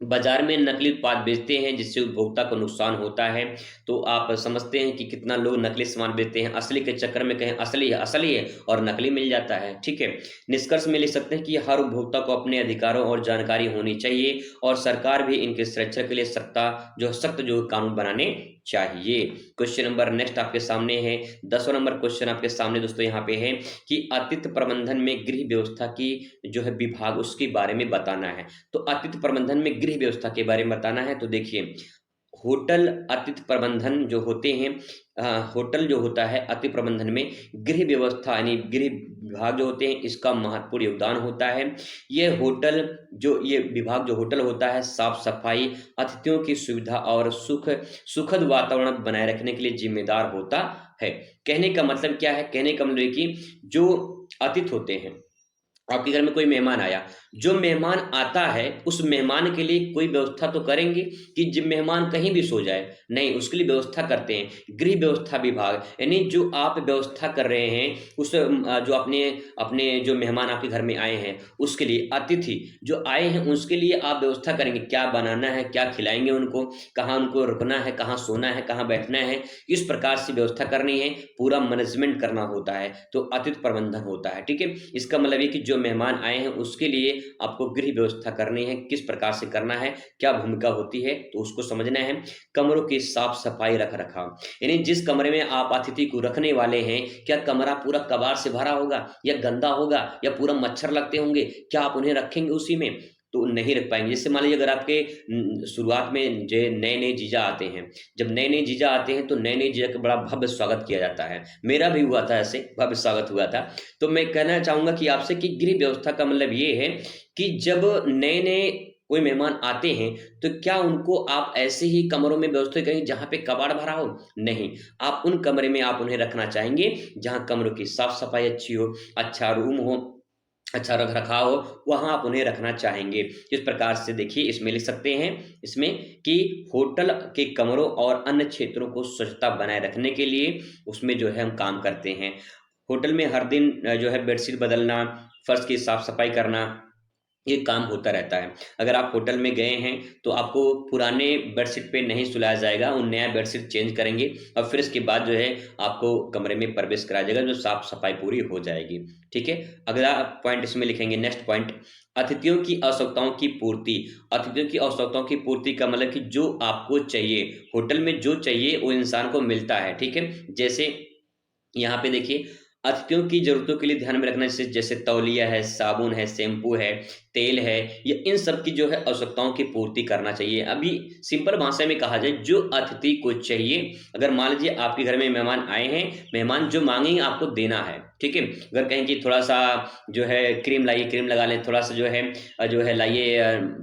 बाजार में नकली उत्पाद बेचते हैं जिससे उपभोक्ता को नुकसान होता है। तो आप समझते हैं कि कितना लोग नकली सामान बेचते हैं, असली के चक्कर में कहें असली है और नकली मिल जाता है, ठीक है। निष्कर्ष में लिख सकते हैं कि हर उपभोक्ता को अपने अधिकारों और जानकारी होनी चाहिए, और सरकार भी इनके सुरक्षा के लिए सख्त जो कानून बनाने चाहिए। क्वेश्चन नंबर नेक्स्ट आपके सामने है, 10वां नंबर क्वेश्चन आपके सामने दोस्तों यहाँ पे है कि आतिथ्य प्रबंधन में गृह व्यवस्था की जो है विभाग, उसके बारे में बताना है। तो आतिथ्य प्रबंधन में गृह व्यवस्था के बारे में बताना है। तो देखिए, होटल आतिथ्य प्रबंधन जो होते हैं, होटल जो होता है आतिथ्य प्रबंधन में गृह व्यवस्था यानी गृह विभाग जो होते हैं, इसका महत्वपूर्ण योगदान होता है। ये विभाग जो होटल होता है, साफ सफाई, अतिथियों की सुविधा और सुखद वातावरण बनाए रखने के लिए जिम्मेदार होता है। कहने का मतलब क्या है, कहने का मतलब है कि जो अतिथि होते हैं, आपके घर में कोई मेहमान आया, जो मेहमान आता है उस मेहमान के लिए कोई व्यवस्था तो करेंगे कि जब मेहमान कहीं भी सो जाए, नहीं, उसके लिए व्यवस्था करते हैं गृह व्यवस्था विभाग। यानी जो आप व्यवस्था कर रहे हैं जो अपने अपने जो मेहमान आपके घर में आए हैं उसके लिए, अतिथि जो आए हैं उसके लिए आप व्यवस्था करेंगे, क्या बनाना है, क्या खिलाएंगे उनको, कहाँ उनको रुकना है, कहाँ सोना है, कहाँ बैठना है, इस प्रकार से व्यवस्था करनी है, पूरा मैनेजमेंट करना होता है, तो अतिथि प्रबंधन होता है, ठीक है। इसका मतलब ये कि जो मेहमान आए हैं उसके लिए आपको गृह व्यवस्था करनी है, किस प्रकार से करना है, क्या भूमिका होती है, तो उसको समझना है। कमरों की साफ सफाई रख रखाव, यानी जिस कमरे में आप अतिथि को रखने वाले हैं, क्या कमरा पूरा कबाड़ से भरा होगा या गंदा होगा या पूरा मच्छर लगते होंगे, क्या आप उन्हें रखेंगे उसी में, तो नहीं रख पाएंगे। जैसे मान लीजिए अगर आपके शुरुआत में जो नए नए जीजा आते हैं, जब नए नए जीजा आते हैं तो नए नए जीजा का बड़ा भव्य स्वागत किया जाता है, मेरा भी हुआ था, ऐसे भव्य स्वागत हुआ था। तो मैं कहना चाहूंगा कि आपसे कि गृह व्यवस्था का मतलब ये है कि जब नए नए कोई मेहमान आते हैं तो क्या उनको आप ऐसे ही कमरों में व्यवस्थित करेंगे जहां पे कबाड़ भरा हो, नहीं, आप उन कमरे में आप उन्हें रखना चाहेंगे जहां कमरों की साफ सफाई अच्छी हो, अच्छा रूम हो, अच्छा रख रखाव हो, वहाँ आप उन्हें रखना चाहेंगे। इस प्रकार से देखिए इसमें लिख सकते हैं इसमें कि होटल के कमरों और अन्य क्षेत्रों को स्वच्छता बनाए रखने के लिए उसमें जो है हम काम करते हैं। होटल में हर दिन जो है बेडशीट बदलना, फर्श की साफ-सफाई करना, ये काम होता रहता है। अगर आप होटल में गए हैं, तो आपको पुराने बेडशीट पे नहीं सुलाया जाएगा, वो नया बेडशीट चेंज करेंगे और फिर इसके बाद जो है आपको कमरे में प्रवेश कराया जाएगा, जो साफ-सफाई पूरी हो जाएगी। ठीक है? अगला पॉइंट इसमें लिखेंगे नेक्स्ट पॉइंट, अतिथियों की आवश्यकताओं की पूर्ति। अतिथियों की आवश्यकताओं की पूर्ति का मतलब कि जो आपको चाहिए, होटल में जो चाहिए वो इंसान को मिलता है। ठीक है? जैसे यहाँ पे देखिए अतिथियों की ज़रूरतों के लिए ध्यान में रखना जैसे जैसे तौलिया है, साबुन है, शैम्पू है, तेल है, ये इन सब की जो है आवश्यकताओं की पूर्ति करना चाहिए। अभी सिंपल भाषा में कहा जाए जो अतिथि को चाहिए, अगर मान लीजिए आपके घर में मेहमान आए हैं, मेहमान जो माँगेंगे आपको देना है, ठीक है? अगर कहें कि थोड़ा-सा जो है क्रीम लाइए, क्रीम लगा लें, थोड़ा-सा जो है लाइए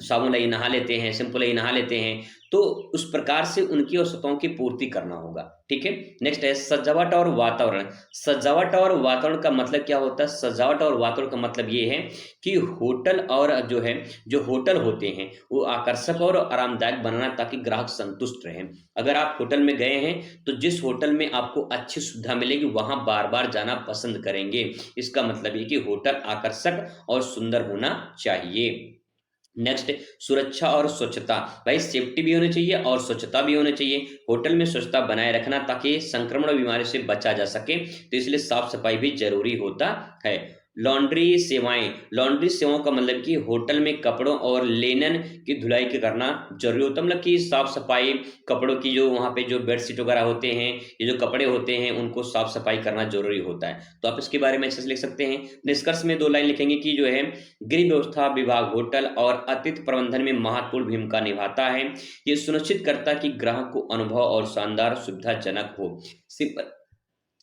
साबुन लाइए नहा लेते हैं, शैम्पू लाइए नहा लेते हैं, तो उस प्रकार से उनकी आवश्यकताओं की पूर्ति करना होगा, ठीक है? नेक्स्ट है सजावट और वातावरण। सजावट और वातावरण का मतलब क्या होता है? सजावट और वातावरण का मतलब ये है कि होटल और जो होटल होते हैं, वो आकर्षक और आरामदायक बनाना ताकि ग्राहक संतुष्ट रहें। अगर आप होटल में गए हैं, तो जिस होटल में आपको अच्छी सुविधा मिलेगी, वहाँ बार-बार जाना पसंद करेंगे। इसका मतलब ये कि होटल आकर्षक और सुंदर होना चाहिए। नेक्स्ट सुरक्षा और स्वच्छता। भाई सेफ्टी भी होनी चाहिए और स्वच्छता भी होनी चाहिए। होटल में स्वच्छता बनाए रखना ताकि संक्रमण और बीमारी से बचा जा सके, तो इसलिए साफ-सफाई भी ज़रूरी होता है। लॉन्ड्री सेवाएँ, लॉन्ड्री सेवाओं का मतलब कि होटल में कपड़ों और लिनन की धुलाई के करना ज़रूरी होता है। मतलब कि साफ-सफाई, कपड़ों की जो वहाँ पे जो बेडशीट वगैरह होते हैं, ये जो कपड़े होते हैं, उनको साफ-सफाई करना ज़रूरी होता है। तो आप इसके बारे में अच्छे से लिख सकते हैं। निष्कर्ष में 2 लाइन लिखेंगे कि जो है गृह व्यवस्था विभाग होटल और अतिथि प्रबंधन में महत्वपूर्ण भूमिका निभाता है। ये सुनिश्चित करता है कि ग्राहक को अनुभव और शानदार सुविधाजनक हो। सिंपल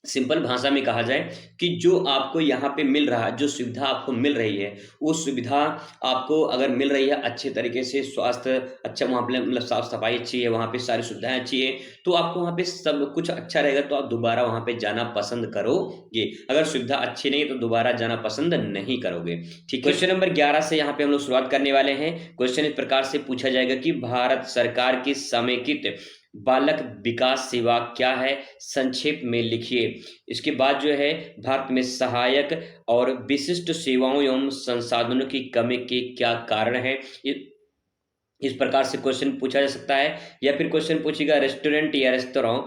सिंपल भाषा में कहा जाए कि जो आपको यहाँ पे मिल रहा है, जो सुविधा आपको मिल रही है, वो सुविधा आपको अगर मिल रही है अच्छे तरीके से, स्वास्थ्य अच्छा वहाँ पे मतलब साफ-सफाई अच्छी है, वहाँ पे सारी सुविधाएँ अच्छी हैं, तो आपको वहाँ पे सब कुछ अच्छा रहेगा, तो आप दोबारा वहाँ पे जाना पसंद करोगे। अगर सुविधा अच्छी नहीं है, तो दोबारा जाना पसंद नहीं करोगे। ठीक है? क्वेश्चन नंबर 11 से यहाँ पे हम लोग शुरुआत करने वाले हैं। क्वेश्चन इस प्रकार से पूछा जाएगा कि भारत सरकार की समेकित बालक विकास सेवा क्या है? संक्षेप में लिखिए। इसके बाद जो है भारत में सहायक और विशिष्ट सेवाओं एवं संसाधनों की कमी के क्या कारण हैं? इस प्रकार से क्वेश्चन पूछा जा सकता है या फिर क्वेश्चन पूछेगा रेस्टोरेंट या रेस्तरां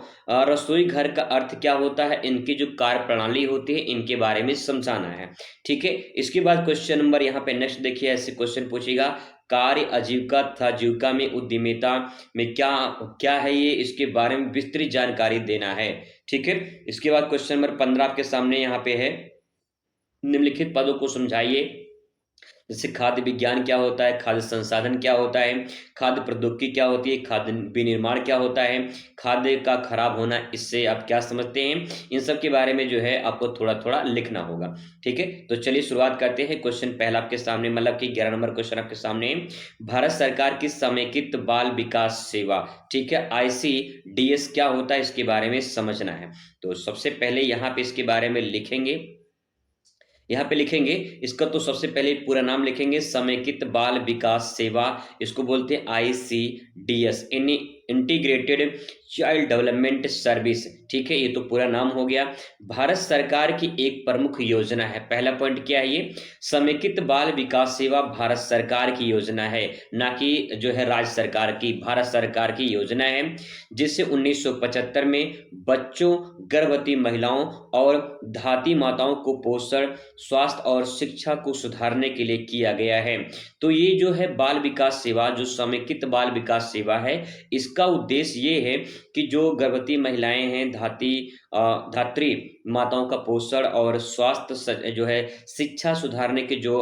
रसोई घर का अर्थ क्या होता है, इनकी जो कार्य प्रणाली होती है इनके बारे में समझाना है। ठीक है, इसके बाद क्वेश्चन नंबर यहाँ पे नेक्स्ट देखिए ऐसे क्वेश्चन पूछेगा कार्य आजीविका तथा जीविका में उद्यमिता में क्या क्या है ये इसके बारे में विस्तृत जानकारी देना है। ठीक है, इसके बाद क्वेश्चन नंबर 15 आपके सामने यहाँ पे है निम्नलिखित पदों को समझाइए। जैसे खाद्य विज्ञान क्या होता है, खाद्य संसाधन क्या होता है, खाद्य प्रौद्योगिकी क्या होती है, खाद्य विनिर्माण क्या होता है, खाद्य का खराब होना इससे आप क्या समझते हैं, इन सब के बारे में जो है आपको थोड़ा-थोड़ा लिखना होगा। ठीक है? तो चलिए शुरुआत करते हैं। क्वेश्चन पहला आपके सामने मतलब कि 11 नंबर क्वेश्चन आपके सामने है। भारत सरकार की समेकित बाल विकास सेवा, ठीक है? आईसीडीएस क्या होता है इसके बारे में समझना है। तो सबसे पहले यहाँ पे इसके बारे में लिखेंगे। यहाँ पे लिखेंगे इसका तो सबसे पहले पूरा नाम लिखेंगे समेकित बाल विकास सेवा, इसको बोलते हैं ICDS integrated child development service. ठीक है, ये तो पूरा नाम हो गया। भारत सरकार की एक प्रमुख योजना है। पहला पॉइंट क्या है ये? समेकित बाल विकास सेवा भारत सरकार की योजना है, ना कि जो है राज्य सरकार की। भारत सरकार की योजना है जिससे 1975 में बच्चों, गर्भवती महिलाओं और धात्री माताओं को पोषण, स्वास्थ्य और शिक्षा को सुधारने के लिए किया गया है। तो ये जो है बाल विकास सेवा, जो समेकित बाल विकास सेवा है, इसका उद्देश्य ये है कि जो गर्भवती महिलाएँ हैं, धात्री माताओं का पोषण और स्वास्थ्य जो है शिक्षा सुधारने के जो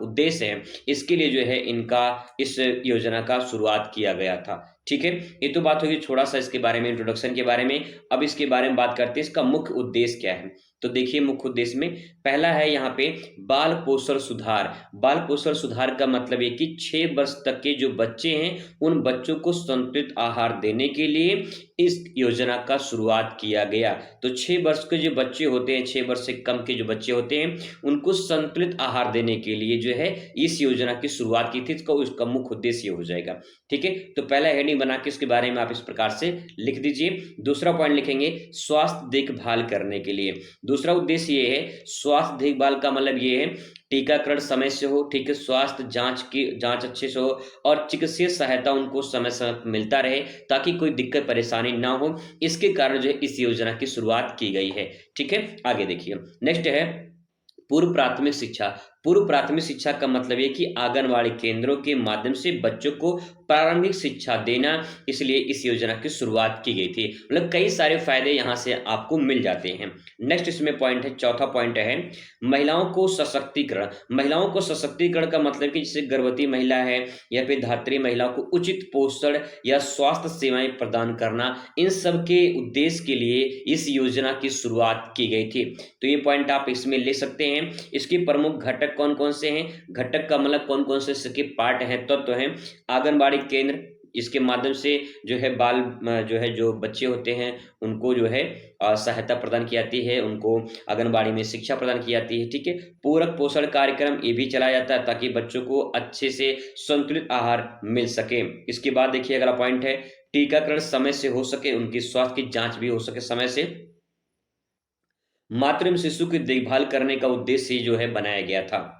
उद्देश्य हैं, इसके लिए जो है इनका इस योजना का शुरुआत किया गया था। ठीक है? ये तो बात होगी थोड़ा-सा इसके बारे में इंट्रोडक्शन के बारे में। अब इसके बारे में बात करते हैं इसका मुख्य उद्देश्य क्या है? तो देखिए मुख्य उद्देश्य में पहला है यहाँ पे बाल पोषण सुधार। बाल पोषण सुधार का मतलब है कि 6 वर्ष तक के जो बच्चे हैं उन बच्चों को संतुलित आहार देने के लिए इस योजना का शुरुआत किया गया। तो 6 वर्ष के जो बच्चे होते हैं, 6 वर्ष से कम के जो बच्चे होते हैं, उनको संतुलित आहार देने के लिए जो है इस योजना की शुरुआत की थी। इसका मुख्य उद्देश्य हो जाएगा। ठीक है, तो पहला हेडिंग बना के इसके बारे में आप इस प्रकार से लिख दीजिए। दूसरा पॉइंट लिखेंगे स्वास्थ्य देखभाल करने के लिए। दूसरा उद्देश्य ये है, स्वास्थ्य देखभाल का मतलब ये है टीकाकरण समय से हो, ठीक है, स्वास्थ्य जांच अच्छे से हो और चिकित्सीय सहायता उनको समय समय मिलता रहे ताकि कोई दिक्कत परेशानी ना हो। इसके कारण जो है इस योजना की शुरुआत की गई है। ठीक है, आगे देखिए नेक्स्ट है पूर्व प्राथमिक शिक्षा। पूर्व प्राथमिक शिक्षा का मतलब है कि आंगनवाड़ी केंद्रों के माध्यम से बच्चों को प्रारंभिक शिक्षा देना, इसलिए इस योजना की शुरुआत की गई थी। मतलब कई सारे फायदे यहाँ से आपको मिल जाते हैं। नेक्स्ट इसमें पॉइंट है, चौथा पॉइंट है महिलाओं को सशक्तिकरण। महिलाओं को सशक्तिकरण का मतलब कि जैसे गर्भवती महिला है या फिर धात्री महिलाओं को उचित पोषण या स्वास्थ्य सेवाएं प्रदान करना, इन सब के उद्देश्य के लिए इस योजना की शुरुआत की गई थी। तो ये पॉइंट आप इसमें ले सकते हैं। इसके प्रमुख घटक कौन कौन से हैं, घटक का मतलब कौन कौन से इसके पार्ट हैं, तत्व हैं। आंगनबाड़ी केंद्र, इसके माध्यम से जो है बाल जो है जो बच्चे होते हैं उनको जो है सहायता प्रदान की जाती है, उनको आंगनबाड़ी में शिक्षा प्रदान की जाती है। ठीक है, पूरक पोषण कार्यक्रम ये भी चलाया जाता है ताकि बच्चों को अच्छे से संतुलित आहार मिल सके। इसके बाद देखिए अगला पॉइंट है टीकाकरण समय से हो सके, उनकी स्वास्थ्य की जांच भी हो सके समय से। मातृ एवं शिशु की देखभाल करने का उद्देश्य जो है बनाया गया था।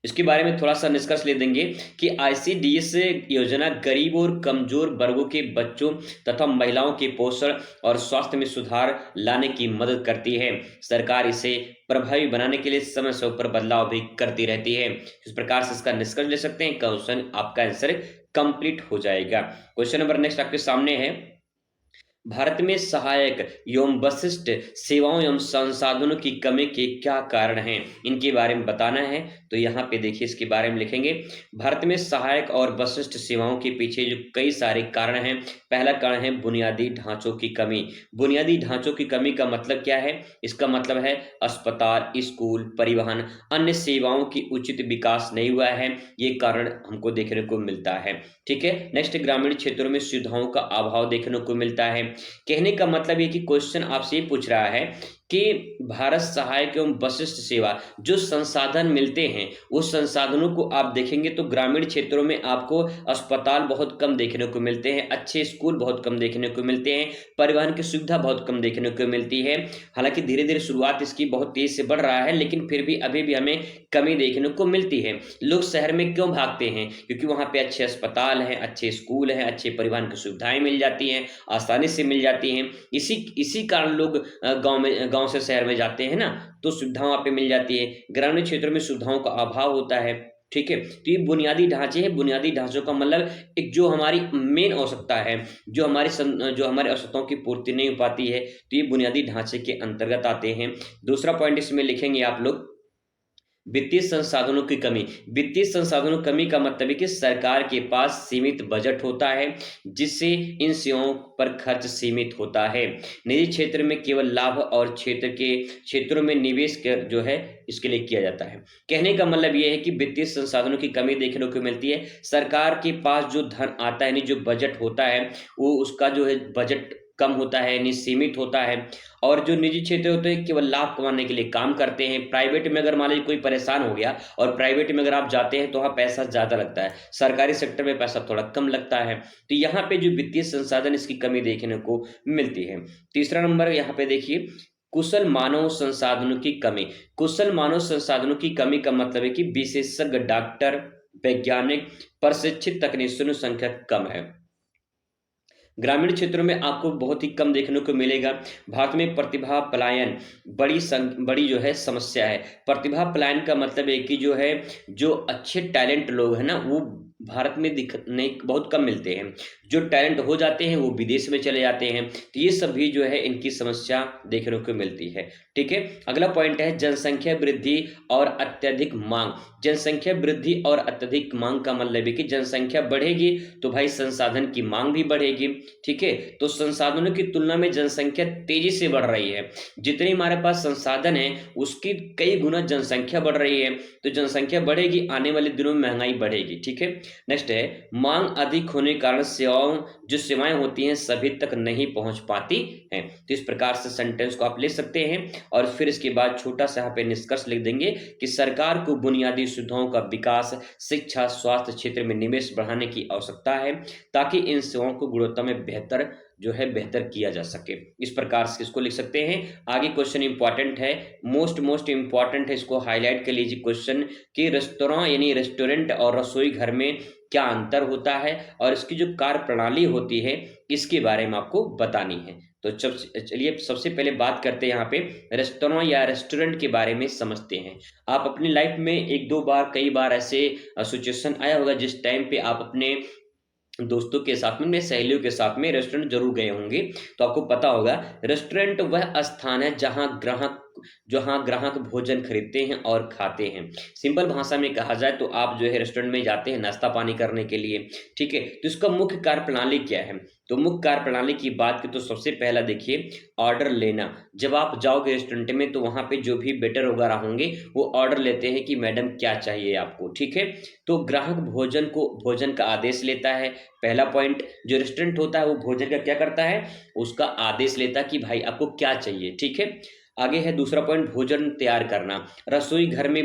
इसके बारे में थोड़ा सा निष्कर्ष ले देंगे कि आईसीडीएस योजना गरीब और कमजोर वर्गों के बच्चों तथा महिलाओं के पोषण और स्वास्थ्य में सुधार लाने की मदद करती है। सरकार इसे प्रभावी बनाने के लिए समय समय पर बदलाव भी करती रहती है। इस प्रकार से इसका निष्कर्ष ले सकते हैं। क्वेश्चन आपका आंसर कंप्लीट हो जाएगा। क्वेश्चन नंबर नेक्स्ट आपके सामने है, भारत में सहायक एवं वशिष्ठ सेवाओं एवं संसाधनों की कमी के क्या कारण हैं, इनके बारे में बताना है। तो यहाँ पे देखिए इसके बारे में लिखेंगे, भारत में सहायक और वशिष्ठ सेवाओं के पीछे जो कई सारे कारण हैं। पहला कारण है बुनियादी ढांचों की कमी। बुनियादी ढांचों की कमी का मतलब क्या है, इसका मतलब है अस्पताल, स्कूल, परिवहन, अन्य सेवाओं की उचित विकास नहीं हुआ है। ये कारण हमको देखने को मिलता है। ठीक है, नेक्स्ट ग्रामीण क्षेत्रों में सुविधाओं का अभाव देखने को मिलता है। कहने का मतलब ये कि क्वेश्चन आपसे ये पूछ रहा है कि भारत सहायक एवं वशिष्ठ सेवा जो संसाधन मिलते हैं, उस संसाधनों को आप देखेंगे तो ग्रामीण क्षेत्रों में आपको अस्पताल बहुत कम देखने को मिलते हैं, अच्छे स्कूल बहुत कम देखने को मिलते हैं, परिवहन की सुविधा बहुत कम देखने को मिलती है। हालांकि धीरे धीरे शुरुआत इसकी बहुत तेज से बढ़ रहा है, लेकिन फिर भी अभी भी हमें कमी देखने को मिलती है। लोग शहर में क्यों भागते हैं, क्योंकि वहाँ पे अच्छे अस्पताल हैं, अच्छे स्कूल हैं, अच्छे परिवहन की सुविधाएं मिल जाती हैं, आसानी से मिल जाती हैं। इसी कारण लोग गांव से शहर में जाते हैं ना, तो सुविधा वहाँ पे मिल जाती है। ग्रामीण क्षेत्रों में सुविधाओं का अभाव होता है। ठीक है, तो ये बुनियादी ढांचे हैं। बुनियादी ढांचों का मतलब एक जो हमारी मेन आवश्यकता है, जो हमारे आवश्यकताओं की पूर्ति नहीं हो पाती है, तो ये बुनियादी ढांचे के अंतर्गत आते हैं। दूसरा पॉइंट इसमें लिखेंगे आप लोग, वित्तीय संसाधनों की कमी। वित्तीय संसाधनों की कमी का मतलब है कि सरकार के पास सीमित बजट होता है, जिससे इन सेवाओं पर खर्च सीमित होता है। निजी क्षेत्र में केवल लाभ और क्षेत्रों में निवेश कर जो है इसके लिए किया जाता है। कहने का मतलब यह है कि वित्तीय संसाधनों की कमी देखने को मिलती है। सरकार के पास जो धन आता है, यानी जो बजट होता है, वो उसका जो है बजट कम होता है, यानी सीमित होता है। और जो निजी क्षेत्र होते हैं केवल लाभ कमाने के लिए काम करते हैं। प्राइवेट में अगर मान लीजिए कोई परेशान हो गया और प्राइवेट में अगर आप जाते हैं तो वहाँ पैसा ज़्यादा लगता है, सरकारी सेक्टर में पैसा थोड़ा कम लगता है। तो यहाँ पे जो वित्तीय संसाधन इसकी कमी देखने को मिलती है। तीसरा नंबर यहाँ पे देखिए, कुशल मानव संसाधनों की कमी। कुशल मानव संसाधनों की कमी का मतलब है कि विशेषज्ञ डॉक्टर, वैज्ञानिक, प्रशिक्षित तकनीशियनों की संख्या कम है। ग्रामीण क्षेत्रों में आपको बहुत ही कम देखने को मिलेगा। भारत में प्रतिभा पलायन बड़ी जो है समस्या है। प्रतिभा पलायन का मतलब है कि जो अच्छे टैलेंट लोग हैं ना, वो भारत में दिखने बहुत कम मिलते हैं। जो टैलेंट हो जाते हैं वो विदेश में चले जाते हैं। तो ये सब भी जो है इनकी समस्या देखने को मिलती है। ठीक है, अगला पॉइंट है जनसंख्या वृद्धि और अत्यधिक मांग। जनसंख्या वृद्धि और अत्यधिक मांग का मतलब है कि जनसंख्या बढ़ेगी तो भाई संसाधन की मांग भी बढ़ेगी। ठीक है, तो संसाधनों की तुलना में जनसंख्या तेजी से बढ़ रही है। जितने हमारे पास संसाधन है उसकी कई गुना जनसंख्या बढ़ रही है। तो जनसंख्या बढ़ेगी, आने वाले दिनों में महंगाई बढ़ेगी। ठीक है, नेक्स्ट है मांग अधिक होने के कारण सेवाओं जो सेवाएं होती हैं सभी तक नहीं पहुंच पाती हैं। तो इस प्रकार से सेंटेंस को आप ले सकते हैं और फिर इसके बाद छोटा सा यहाँ पे निष्कर्ष लिख देंगे कि सरकार को बुनियादी सुविधाओं का विकास, शिक्षा, स्वास्थ्य क्षेत्र में निवेश बढ़ाने की आवश्यकता है ताकि इन सेवाओं को गुणवत्ता में बेहतर किया जा सके। इस प्रकार से इसको लिख सकते हैं। आगे क्वेश्चन इंपॉर्टेंट है, मोस्ट इंपॉर्टेंट है, इसको हाईलाइट कर लीजिए क्वेश्चन कि रेस्तरां यानी रेस्टोरेंट और रसोई घर में क्या अंतर होता है और इसकी जो कार्य प्रणाली होती है इसके बारे में आपको बतानी है। तो चलिए सबसे पहले बात करते हैं यहाँ पे रेस्तरां या रेस्टोरेंट के बारे में समझते हैं। आप अपनी लाइफ में एक दो बार कई बार ऐसे सिचुएशन आया होगा जिस टाइम पे आप अपने दोस्तों के साथ में, सहेलियों के साथ में रेस्टोरेंट जरूर गए होंगे। तो आपको पता होगा रेस्टोरेंट वह स्थान है जहां ग्राहक भोजन खरीदते हैं और खाते हैं। सिंपल भाषा में कहा जाए तो आप जो है रेस्टोरेंट में जाते हैं नाश्ता पानी करने के लिए। ठीक है, तो इसका मुख्य कार्य प्रणाली क्या है? तो मुख्य कार्य प्रणाली की बात की तो सबसे पहला देखिए ऑर्डर लेना। जब आप जाओगे रेस्टोरेंट में तो वहां पे जो भी वेटर वगैरह होंगे वो ऑर्डर लेते हैं कि मैडम क्या चाहिए आपको। ठीक है, तो ग्राहक भोजन का आदेश लेता है। पहला पॉइंट, जो रेस्टोरेंट होता है वो भोजन का क्या करता है, उसका आदेश लेता है कि भाई आपको क्या चाहिए। ठीक है, आगे है दूसरा पॉइंट भोजन तैयार करना। रसोई घर में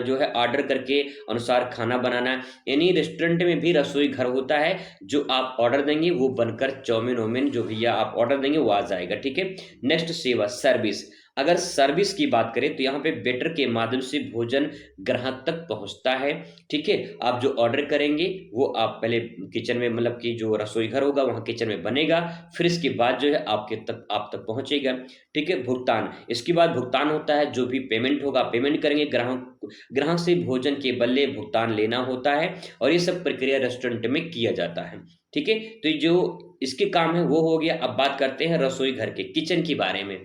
जो है ऑर्डर करके अनुसार खाना बनाना। यानी रेस्टोरेंट में भी रसोई घर होता है, जो आप ऑर्डर देंगे वो बनकर चाउमीन वाउमीन जो भैया आप ऑर्डर देंगे वो आ जाएगा। ठीक है, नेक्स्ट सेवा सर्विस। अगर सर्विस की बात करें तो यहाँ पे वेटर के माध्यम से भोजन ग्राहक तक पहुंचता है। ठीक है, आप जो ऑर्डर करेंगे वो आप पहले किचन में, मतलब कि जो रसोई घर होगा वहां किचन में बनेगा, फिर इसके बाद जो है आप तक पहुंचेगा। ठीक है, भुगतान, इसके बाद भुगतान होता है, जो भी पेमेंट होगा पेमेंट करेंगे, ग्राहक से भोजन के बदले भुगतान लेना होता है और ये सब प्रक्रिया रेस्टोरेंट में किया जाता है। ठीक है, तो जो इसके काम है वो हो गया। अब बात करते हैं रसोई घर के किचन के बारे में।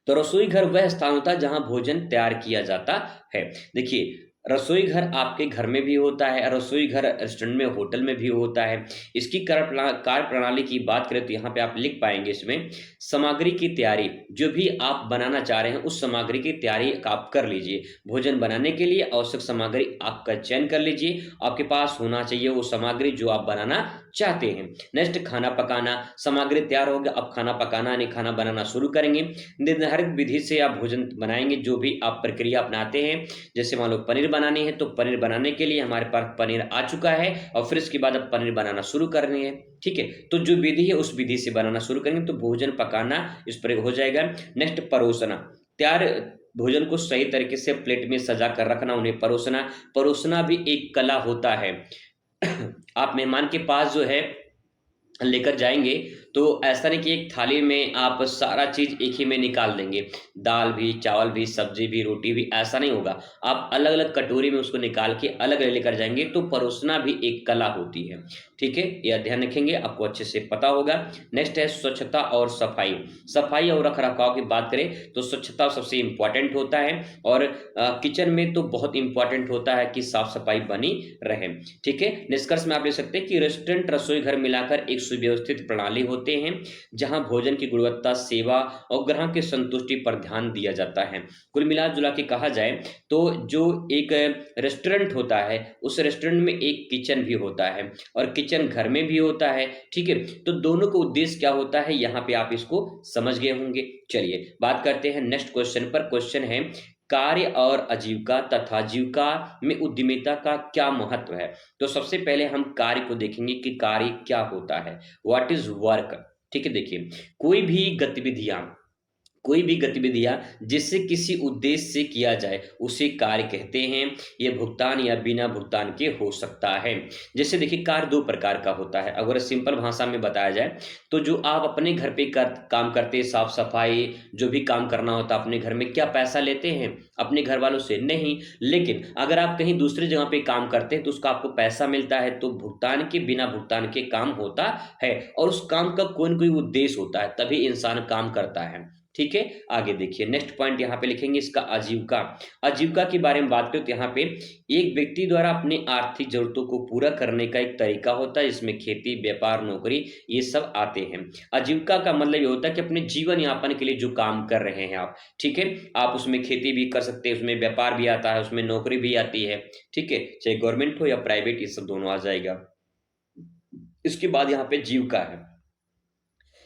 तो रसोई घर वह स्थान होता है जहां भोजन तैयार किया जाता है। देखिए रसोई घर आपके घर में भी होता है, रसोई घर रेस्टोरेंट में, होटल में भी होता है। इसकी कार्य प्रणाली की बात करें तो यहाँ पे आप लिख पाएंगे इसमें सामग्री की तैयारी। जो भी आप बनाना चाह रहे हैं उस सामग्री की तैयारी आप कर लीजिए। भोजन बनाने के लिए आवश्यक सामग्री आपका चयन कर लीजिए, आपके पास होना चाहिए वो सामग्री जो आप बनाना चाहते हैं। नेक्स्ट खाना पकाना। सामग्री तैयार हो गया, अब खाना पकाना यानी खाना बनाना शुरू करेंगे। निर्धारित विधि से आप भोजन बनाएंगे, जो भी आप प्रक्रिया अपनाते हैं। जैसे मान लो पनीर बनानी है तो पनीर बनाने के लिए हमारे पास पनीर आ चुका है और फिर इसके बाद अब पनीर बनाना शुरू करनी है। ठीक है, तो जो विधि है उस विधि से बनाना शुरू करेंगे तो भोजन पकाना इस पर हो जाएगा। नेक्स्ट परोसना। तैयार भोजन को सही तरीके से प्लेट में सजा कर रखना, उन्हें परोसना। परोसना भी एक कला होता है। आप मेहमान के पास जो है लेकर जाएंगे तो ऐसा नहीं कि एक थाली में आप सारा चीज एक ही में निकाल देंगे, दाल भी, चावल भी, सब्जी भी, रोटी भी, ऐसा नहीं होगा। आप अलग अलग कटोरी में उसको निकाल के अलग अलग लेकर जाएंगे। तो परोसना भी एक कला होती है। ठीक है, यह ध्यान रखेंगे, आपको अच्छे से पता होगा। नेक्स्ट है स्वच्छता और सफाई। सफाई और रख रखाव की बात करें तो स्वच्छता सबसे इंपॉर्टेंट होता है और किचन में तो बहुत इंपॉर्टेंट होता है कि साफ सफाई बनी रहे। ठीक है, निष्कर्ष में आप ले सकते हैं कि रेस्टोरेंट रसोई घर मिलाकर एक सुव्यवस्थित प्रणाली होते हैं जहां भोजन की गुणवत्ता, सेवा और ग्राहक की संतुष्टि पर ध्यान दिया जाता है। कुल मिला जुला के कहा जाए तो जो एक रेस्टोरेंट होता है उस रेस्टोरेंट में एक किचन भी होता है और किचन घर में भी होता है। ठीक है, तो दोनों का उद्देश्य क्या होता है यहाँ पे आप इसको समझ गए होंगे। चलिए बात करते हैं नेक्स्ट क्वेश्चन पर। क्वेश्चन है कार्य और आजीविका तथा जीविका में उद्यमिता का क्या महत्व है। तो सबसे पहले हम कार्य को देखेंगे कि कार्य क्या होता है, व्हाट इज वर्क। ठीक है, देखिए कोई भी गतिविधियां कोई भी गतिविधियाँ जिससे किसी उद्देश्य से किया जाए, उसे कार्य कहते हैं। ये भुगतान या बिना भुगतान के हो सकता है। जैसे देखिए कार्य 2 प्रकार का होता है। अगर सिंपल भाषा में बताया जाए, तो जो आप अपने घर पे काम करते हैं, साफ-सफाई, जो भी काम करना होता है अपने घर में, क्या पैसा लेते हैं अपने घरवालों से? नहीं। लेकिन अगर आप कहीं दूसरी जगह पे काम करते हैं, तो उसका आपको पैसा मिलता है, तो भुगतान के बिना भुगतान के काम होता है और उस काम का कोई न कोई उद्देश्य होता है, तभी इंसान काम करता है। ठीक है, आगे देखिए नेक्स्ट पॉइंट यहाँ पे लिखेंगे इसका आजीविका। आजीविका के बारे में बात करें तो यहाँ पे एक व्यक्ति द्वारा अपनी आर्थिक जरूरतों को पूरा करने का एक तरीका होता है, जिसमें खेती, व्यापार, नौकरी ये सब आते हैं। आजीविका का मतलब ये होता है कि अपने जीवन यापन के लिए जो काम कर रहे हैं आप, ठीक है, आप उसमें खेती भी कर सकते हैं, उसमें व्यापार भी आता है, उसमें नौकरी भी आती है, ठीक है, चाहे गवर्नमेंट हो या प्राइवेट, ये सब दोनों आ जाएगा। इसके बाद यहाँ पे जीविका है।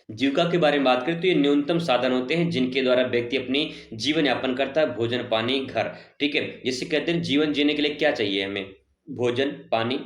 जीविका के बारे में बात करें तो ये न्यूनतम साधन होते हैं जिनके द्वारा व्यक्ति अपनी जीवन यापन करता है, भोजन, पानी, घर, ठीक है। जिसे कहते हैं जीवन जीने के लिए क्या चाहिए हमें? भोजन, पानी,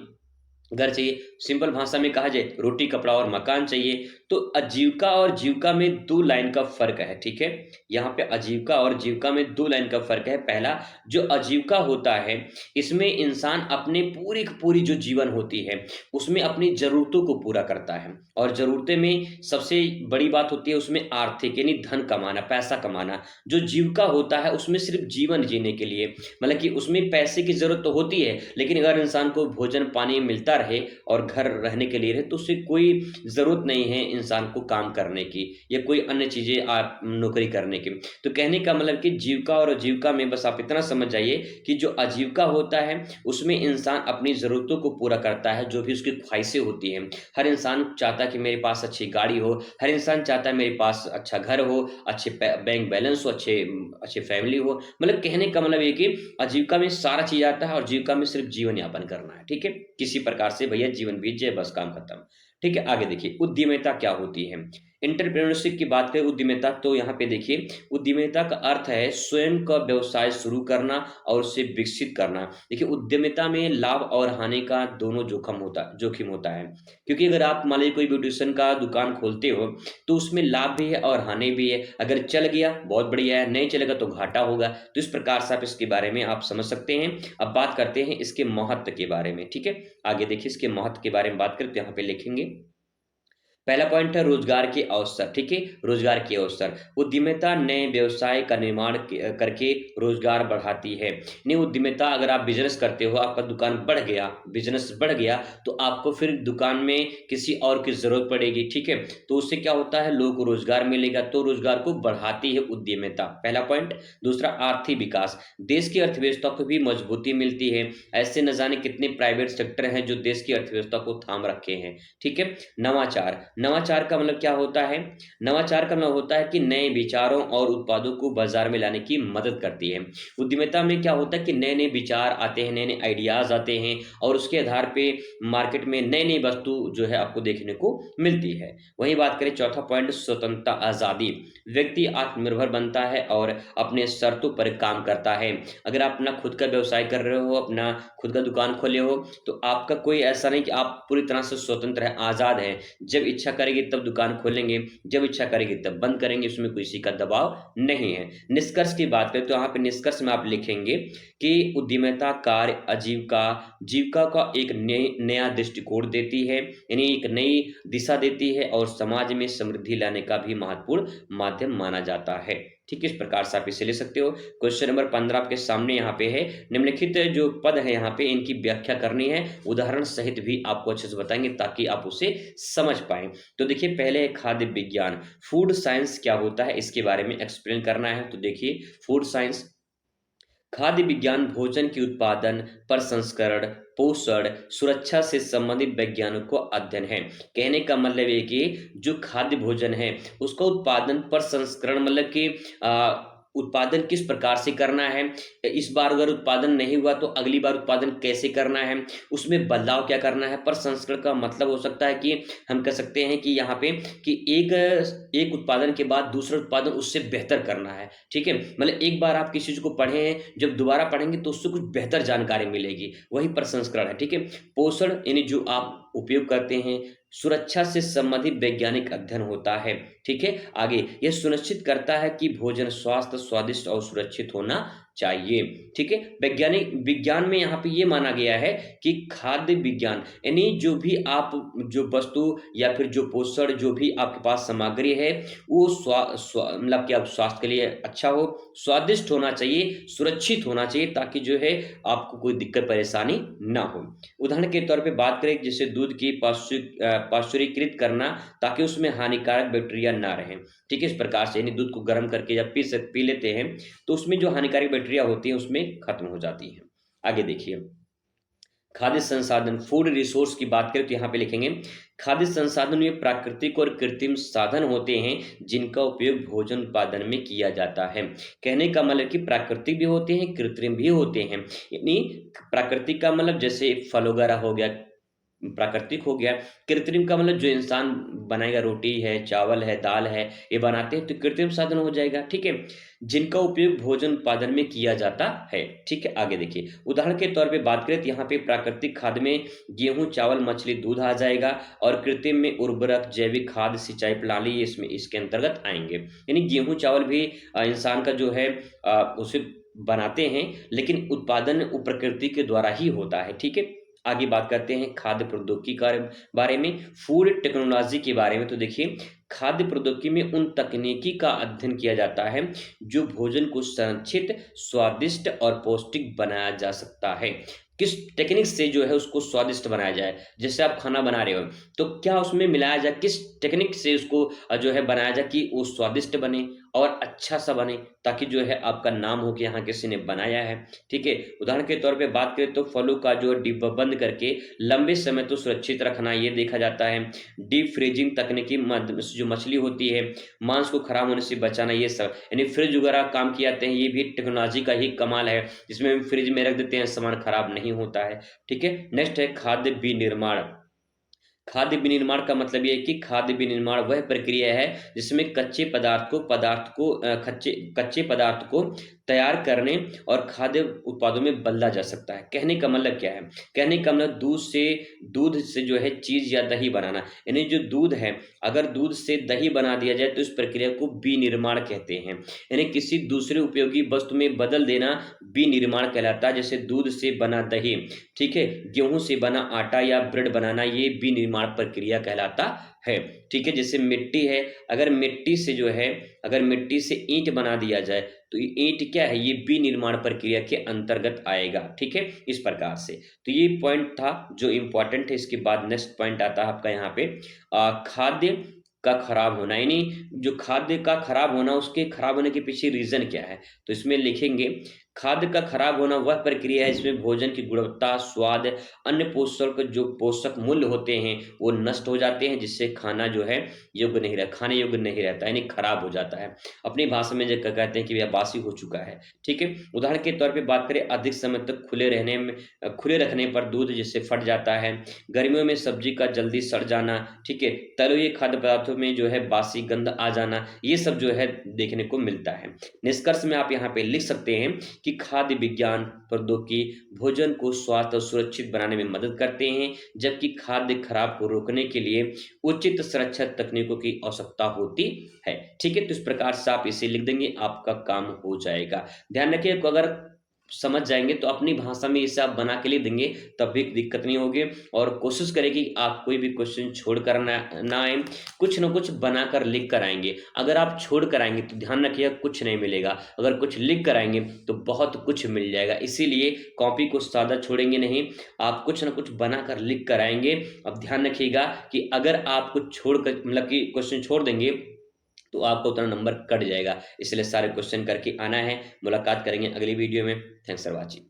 घर चाहिए। सिंपल भाषा में कहा जाए रोटी, कपड़ा और मकान चाहिए। तो आजीविका और जीविका में 2 लाइन का फ़र्क है, ठीक है? यहाँ पे आजीविका और जीविका में 2 लाइन का फ़र्क है। पहला जो आजीविका होता है, इसमें इंसान अपने पूरी की पूरी जो जीवन होती है, उसमें अपनी ज़रूरतों को पूरा करता है और ज़रूरतें में सबसे बड़ी बात होती है उसमें आर्थिक यानी धन कमाना, पैसा कमाना। जो जीविका होता है उसमें सिर्फ़ जीवन जीने के लिए, मतलब कि उसमें पैसे की ज़रूरत तो होती है, लेकिन अगर इंसान को भोजन, पानी मिलता रहे और घर रहने के लिए रहे, तो उससे कोई ज़रूरत नहीं है इंसान को काम करने की या कोई अन्य चीज़ें आप नौकरी करने की। तो कहने का मतलब कि जीविका और आजीविका में बस आप इतना समझ जाइए कि जो आजीविका होता है, उसमें इंसान अपनी ज़रूरतों को पूरा करता है, जो भी उसकी ख्वाहिशें होती हैं। हर इंसान चाहता है कि मेरे पास अच्छी गाड़ी हो, हर इंसान चाहता है मेरे पास अच्छा घर हो, अच्छे बैंक बैलेंस हो, अच्छे फैमिली हो। मतलब कहने का मतलब ये कि आजीविका में सारा चीज़ आता है और जीविका में सिर्फ़ जीवन यापन करना है, ठीक है? किसी प्रकार से भैया जीवन बीत जाए बस काम खत्म। ठीक है, आगे देखिए उद्यमिता क्या होती है? एंटरप्रेन्योरशिप की बात करें उद्यमिता तो यहाँ पे देखिए उद्यमिता का अर्थ है स्वयं का व्यवसाय शुरू करना और उसे विकसित करना। देखिए उद्यमिता में लाभ और हानि का दोनों जोखिम होता है। क्योंकि अगर आप मान लीजिए कोई ब्यूटीशियन का दुकान खोलते हो, तो उसमें लाभ भी है और हानि भी है। अगर चल गया बहुत बढ़िया है, नहीं चलेगा तो घाटा होगा। तो इस प्रकार से आप इसके बारे में आप समझ सकते हैं। अब बात करते हैं इसके महत्व के बारे में, ठीक है? आगे देखिए इसके महत्व के बारे में बात करें तो यहाँ पे लिखेंगे पहला पॉइंट है रोजगार के अवसर, ठीक है? रोजगार के अवसर। उद्यमिता नए व्यवसाय का निर्माण करके रोजगार बढ़ाती है। नई उद्यमिता अगर आप बिज़नेस करते हो, आपका दुकान बढ़ गया, बिज़नेस बढ़ गया, तो आपको फिर दुकान में किसी और की ज़रूरत पड़ेगी, ठीक है? तो उससे क्या होता है लोगों को रोजगार मिलेगा, तो रोजगार को बढ़ाती है उद्यमिता, पहला पॉइंट। दूसरा आर्थिक विकास, देश की अर्थव्यवस्था को भी मजबूती मिलती है। ऐसे न जाने कितने प्राइवेट सेक्टर हैं जो देश की अर्थव्यवस्था को थाम रखे हैं, ठीक है? नवाचार, नवाचार का मतलब क्या होता है? नवाचार का मतलब होता है कि नए विचारों और उत्पादों को बाज़ार में लाने की मदद करती है। उद्यमिता में क्या होता है कि नए-नए विचार आते हैं, नए-नए आइडियाज़ आते हैं और उसके आधार पे मार्केट में नई-नई वस्तु जो है आपको देखने को मिलती है। वहीं बात करें चौथा पॉइंट स्वतंत्रता, आज़ादी। व्यक्ति आत्मनिर्भर बनता है और अपने शर्तों पर काम करता है। अगर आप अपना खुद का व्यवसाय कर रहे हो, अपना खुद का दुकान खोले हो, तो आपका कोई ऐसा नहीं कि आप पूरी तरह से स्वतंत्र हैं, आज़ाद हैं। जब इच्छा करेगी तब दुकान खोलेंगे, जब इच्छा करेगी तब बंद करेंगे, उसमें किसी का दबाव नहीं है। निष्कर्ष की बात करें तो यहाँ पे निष्कर्ष में आप लिखेंगे कि उद्यमिता कार्य आजीविका, जीविका का एक नया दृष्टिकोण देती है, यानी एक नई दिशा देती है और समाज में समृद्धि लाने का भी महत्वपूर्ण माध्यम माना जाता है। ठीक है, इस प्रकार से आप इसे ले सकते हो। क्वेश्चन नंबर 15 आपके सामने यहाँ पे है। निम्नलिखित जो पद है यहाँ पे इनकी व्याख्या करनी है, उदाहरण सहित भी आपको अच्छे से बताएँगे ताकि आप उसे समझ पाएँ। तो देखिए पहले है खाद्य विज्ञान, फूड साइंस क्या होता है इसके बारे में एक्सप्लेन करना है। तो देखिए फूड साइंस खाद्य विज्ञान भोजन के उत्पादन, प्रसंस्करण, पोषण, सुरक्षा से संबंधित वैज्ञानिक को अध्ययन है। कहने का मतलब ये कि जो खाद्य भोजन है, उसका उत्पादन, प्रसंस्करण मतलब कि उत्पादन किस प्रकार से करना है, इस बार अगर उत्पादन नहीं हुआ तो अगली बार उत्पादन कैसे करना है, उसमें बदलाव क्या करना है। प्रसंस्करण का मतलब हो सकता है कि हम कह सकते हैं कि यहाँ पे कि एक उत्पादन के बाद दूसरा उत्पादन उससे बेहतर करना है, ठीक है? मतलब एक बार आप किसी चीज़ को पढ़े हैं, जब दोबारा पढ़ेंगे तो उससे कुछ बेहतर जानकारी मिलेगी, वही प्रसंस्करण है, ठीक है? पोषण यानी जो आप उपयोग करते हैं। सुरक्षा से संबंधित वैज्ञानिक अध्ययन होता है। ठीक है, आगे यह सुनिश्चित करता है कि भोजन स्वास्थ्य, स्वादिष्ट और सुरक्षित होना चाहिए। ठीक है, वैज्ञानिक विज्ञान में यहाँ पे ये माना गया है कि खाद्य विज्ञान यानी जो भी आप जो वस्तु या फिर जो पोषण जो भी आपके पास सामग्री है वो मतलब कि आप स्वास्थ्य के लिए अच्छा हो, स्वादिष्ट होना चाहिए, सुरक्षित होना चाहिए, ताकि जो है आपको कोई दिक्कत परेशानी ना हो। उदाहरण के तौर पे बात करें जैसे दूध की पाश्चुरीकृत करना, ताकि उसमें हानिकारक बैक्टीरिया ना रहें। ठीक है, इस प्रकार से यानी दूध को गर्म करके जब पी लेते हैं तो उसमें जो हानिकारक बैक्टीरिया होती है उसमें खत्म हो जाती है। आगे देखिए, खाद्य संसाधन फूड रिसोर्स की बात करें तो यहाँ पे लिखेंगे खाद्य संसाधन में प्राकृतिक और कृत्रिम साधन होते हैं जिनका उपयोग भोजन उत्पादन में किया जाता है। कहने का मतलब कि प्राकृतिक भी होते हैं, कृत्रिम भी होते हैं। यानी प्राकृतिक का मतलब जैसे फल वगैरह हो गया, प्राकृतिक हो गया। कृत्रिम का मतलब जो इंसान बनाएगा, रोटी है, चावल है, दाल है, ये बनाते हैं तो कृत्रिम साधन हो जाएगा। ठीक है, जिनका उपयोग भोजन उत्पादन में किया जाता है। ठीक है, आगे देखिए, उदाहरण के तौर पे बात करें तो यहाँ पे प्राकृतिक खाद में गेहूं, चावल, मछली, दूध आ जाएगा और कृत्रिम में उर्वरक, जैविक खाद, सिंचाई प्रणाली इसमें इसके अंतर्गत आएंगे। यानी गेहूं चावल भी इंसान का जो है उसे बनाते हैं, लेकिन उत्पादन वो प्रकृति के द्वारा ही होता है। ठीक है, आगे बात करते हैं खाद्य प्रौद्योगिकी के बारे में, फूड टेक्नोलॉजी के बारे में। तो देखिए, खाद्य प्रौद्योगिकी में उन तकनीकी का अध्ययन किया जाता है जो भोजन को संरक्षित, स्वादिष्ट और पौष्टिक बनाया जा सकता है। किस टेक्निक से जो है उसको स्वादिष्ट बनाया जाए, जैसे आप खाना बना रहे हो तो क्या उसमें मिलाया जाए, किस टेक्निक से उसको जो है बनाया जाए कि वो स्वादिष्ट बने और अच्छा सा बने, ताकि जो है आपका नाम हो कि हाँ किसी ने बनाया है। ठीक है, उदाहरण के तौर पे बात करें तो फलों का जो डिब्बा बंद करके लंबे समय तो सुरक्षित रखना ये देखा जाता है। डीप फ्रीजिंग तकनीकी माध्यम से जो मछली होती है मांस को खराब होने से बचाना, ये सब यानी फ्रिज वगैरह काम किए जाते हैं, ये भी टेक्नोलॉजी का ही कमाल है, जिसमें हम फ्रिज में रख देते हैं सामान खराब नहीं होता है। ठीक है, नेक्स्ट है खाद्य विनिर्माण। खाद्य विनिर्माण का मतलब ये है कि खाद्य विनिर्माण वह प्रक्रिया है जिसमें कच्चे कच्चे पदार्थ को तैयार करने और खाद्य उत्पादों में बदला जा सकता है। कहने का मतलब क्या है? कहने का मतलब दूध से जो है चीज या दही बनाना, यानी जो दूध है अगर दूध से दही बना दिया जाए तो इस प्रक्रिया को विनिर्माण कहते हैं। यानी किसी दूसरे उपयोगी वस्तु में बदल देना विनिर्माण कहलाता है। जैसे दूध से बना दही, ठीक है, गेहूं से बना आटा या ब्रेड बनाना, ये विनिर्माण प्रक्रिया कहलाता है। ठीक है, जैसे मिट्टी है, अगर मिट्टी से ईंट बना दिया जाए तो ये ईंट क्या है, ये विनिर्माण प्रक्रिया के अंतर्गत आएगा। ठीक है, इस प्रकार से तो ये पॉइंट था जो इंपॉर्टेंट है। इसके बाद नेक्स्ट पॉइंट आता है आपका यहाँ पे खाद्य का खराब होना, यानी जो खाद्य का खराब होना, उसके खराब होने के पीछे रीजन क्या है। तो इसमें लिखेंगे खाद्य का खराब होना वह प्रक्रिया है इसमें भोजन की गुणवत्ता, स्वाद, अन्य पोषक मूल्य होते हैं वो नष्ट हो जाते हैं, जिससे खाना जो है खाने योग्य नहीं रहता, यानी खराब हो जाता है। अपनी भाषा में जो कहते हैं कि यह बासी हो चुका है। ठीक है, उदाहरण के तौर पे बात करें, अधिक समय तक खुले रखने पर दूध जिससे फट जाता है, गर्मियों में सब्जी का जल्दी सड़ जाना, ठीक है, तले हुए खाद्य पदार्थों में जो है बासी गंध आ जाना, ये सब जो है देखने को मिलता है। निष्कर्ष में आप यहाँ पे लिख सकते हैं कि खाद्य विज्ञान प्रौद्योगिकी भोजन को स्वास्थ्य और सुरक्षित बनाने में मदद करते हैं, जबकि खाद्य खराब को रोकने के लिए उचित सुरक्षा तकनीकों की आवश्यकता होती है। ठीक है, तो इस प्रकार से आप इसे लिख देंगे, आपका काम हो जाएगा। ध्यान रखिए, अगर समझ जाएंगे तो अपनी भाषा में इसे आप बना के लिख देंगे, तब भी दिक्कत नहीं होगी। और कोशिश करें कि आप कोई भी क्वेश्चन छोड़ कर ना आए, कुछ ना कुछ बनाकर लिख कर आएंगे। अगर आप छोड़ कर आएंगे तो ध्यान रखिएगा कुछ नहीं मिलेगा, अगर कुछ लिख कर आएंगे तो बहुत कुछ मिल जाएगा। इसीलिए कॉपी को सादा छोड़ेंगे नहीं, आप कुछ ना कुछ बनाकर लिख कर आएंगे। अब ध्यान रखिएगा कि अगर आप कुछ छोड़ कर मतलब कि क्वेश्चन छोड़ देंगे तो आपका उतना नंबर कट जाएगा, इसलिए सारे क्वेश्चन करके आना है। मुलाकात करेंगे अगली वीडियो में। Thanks for watching.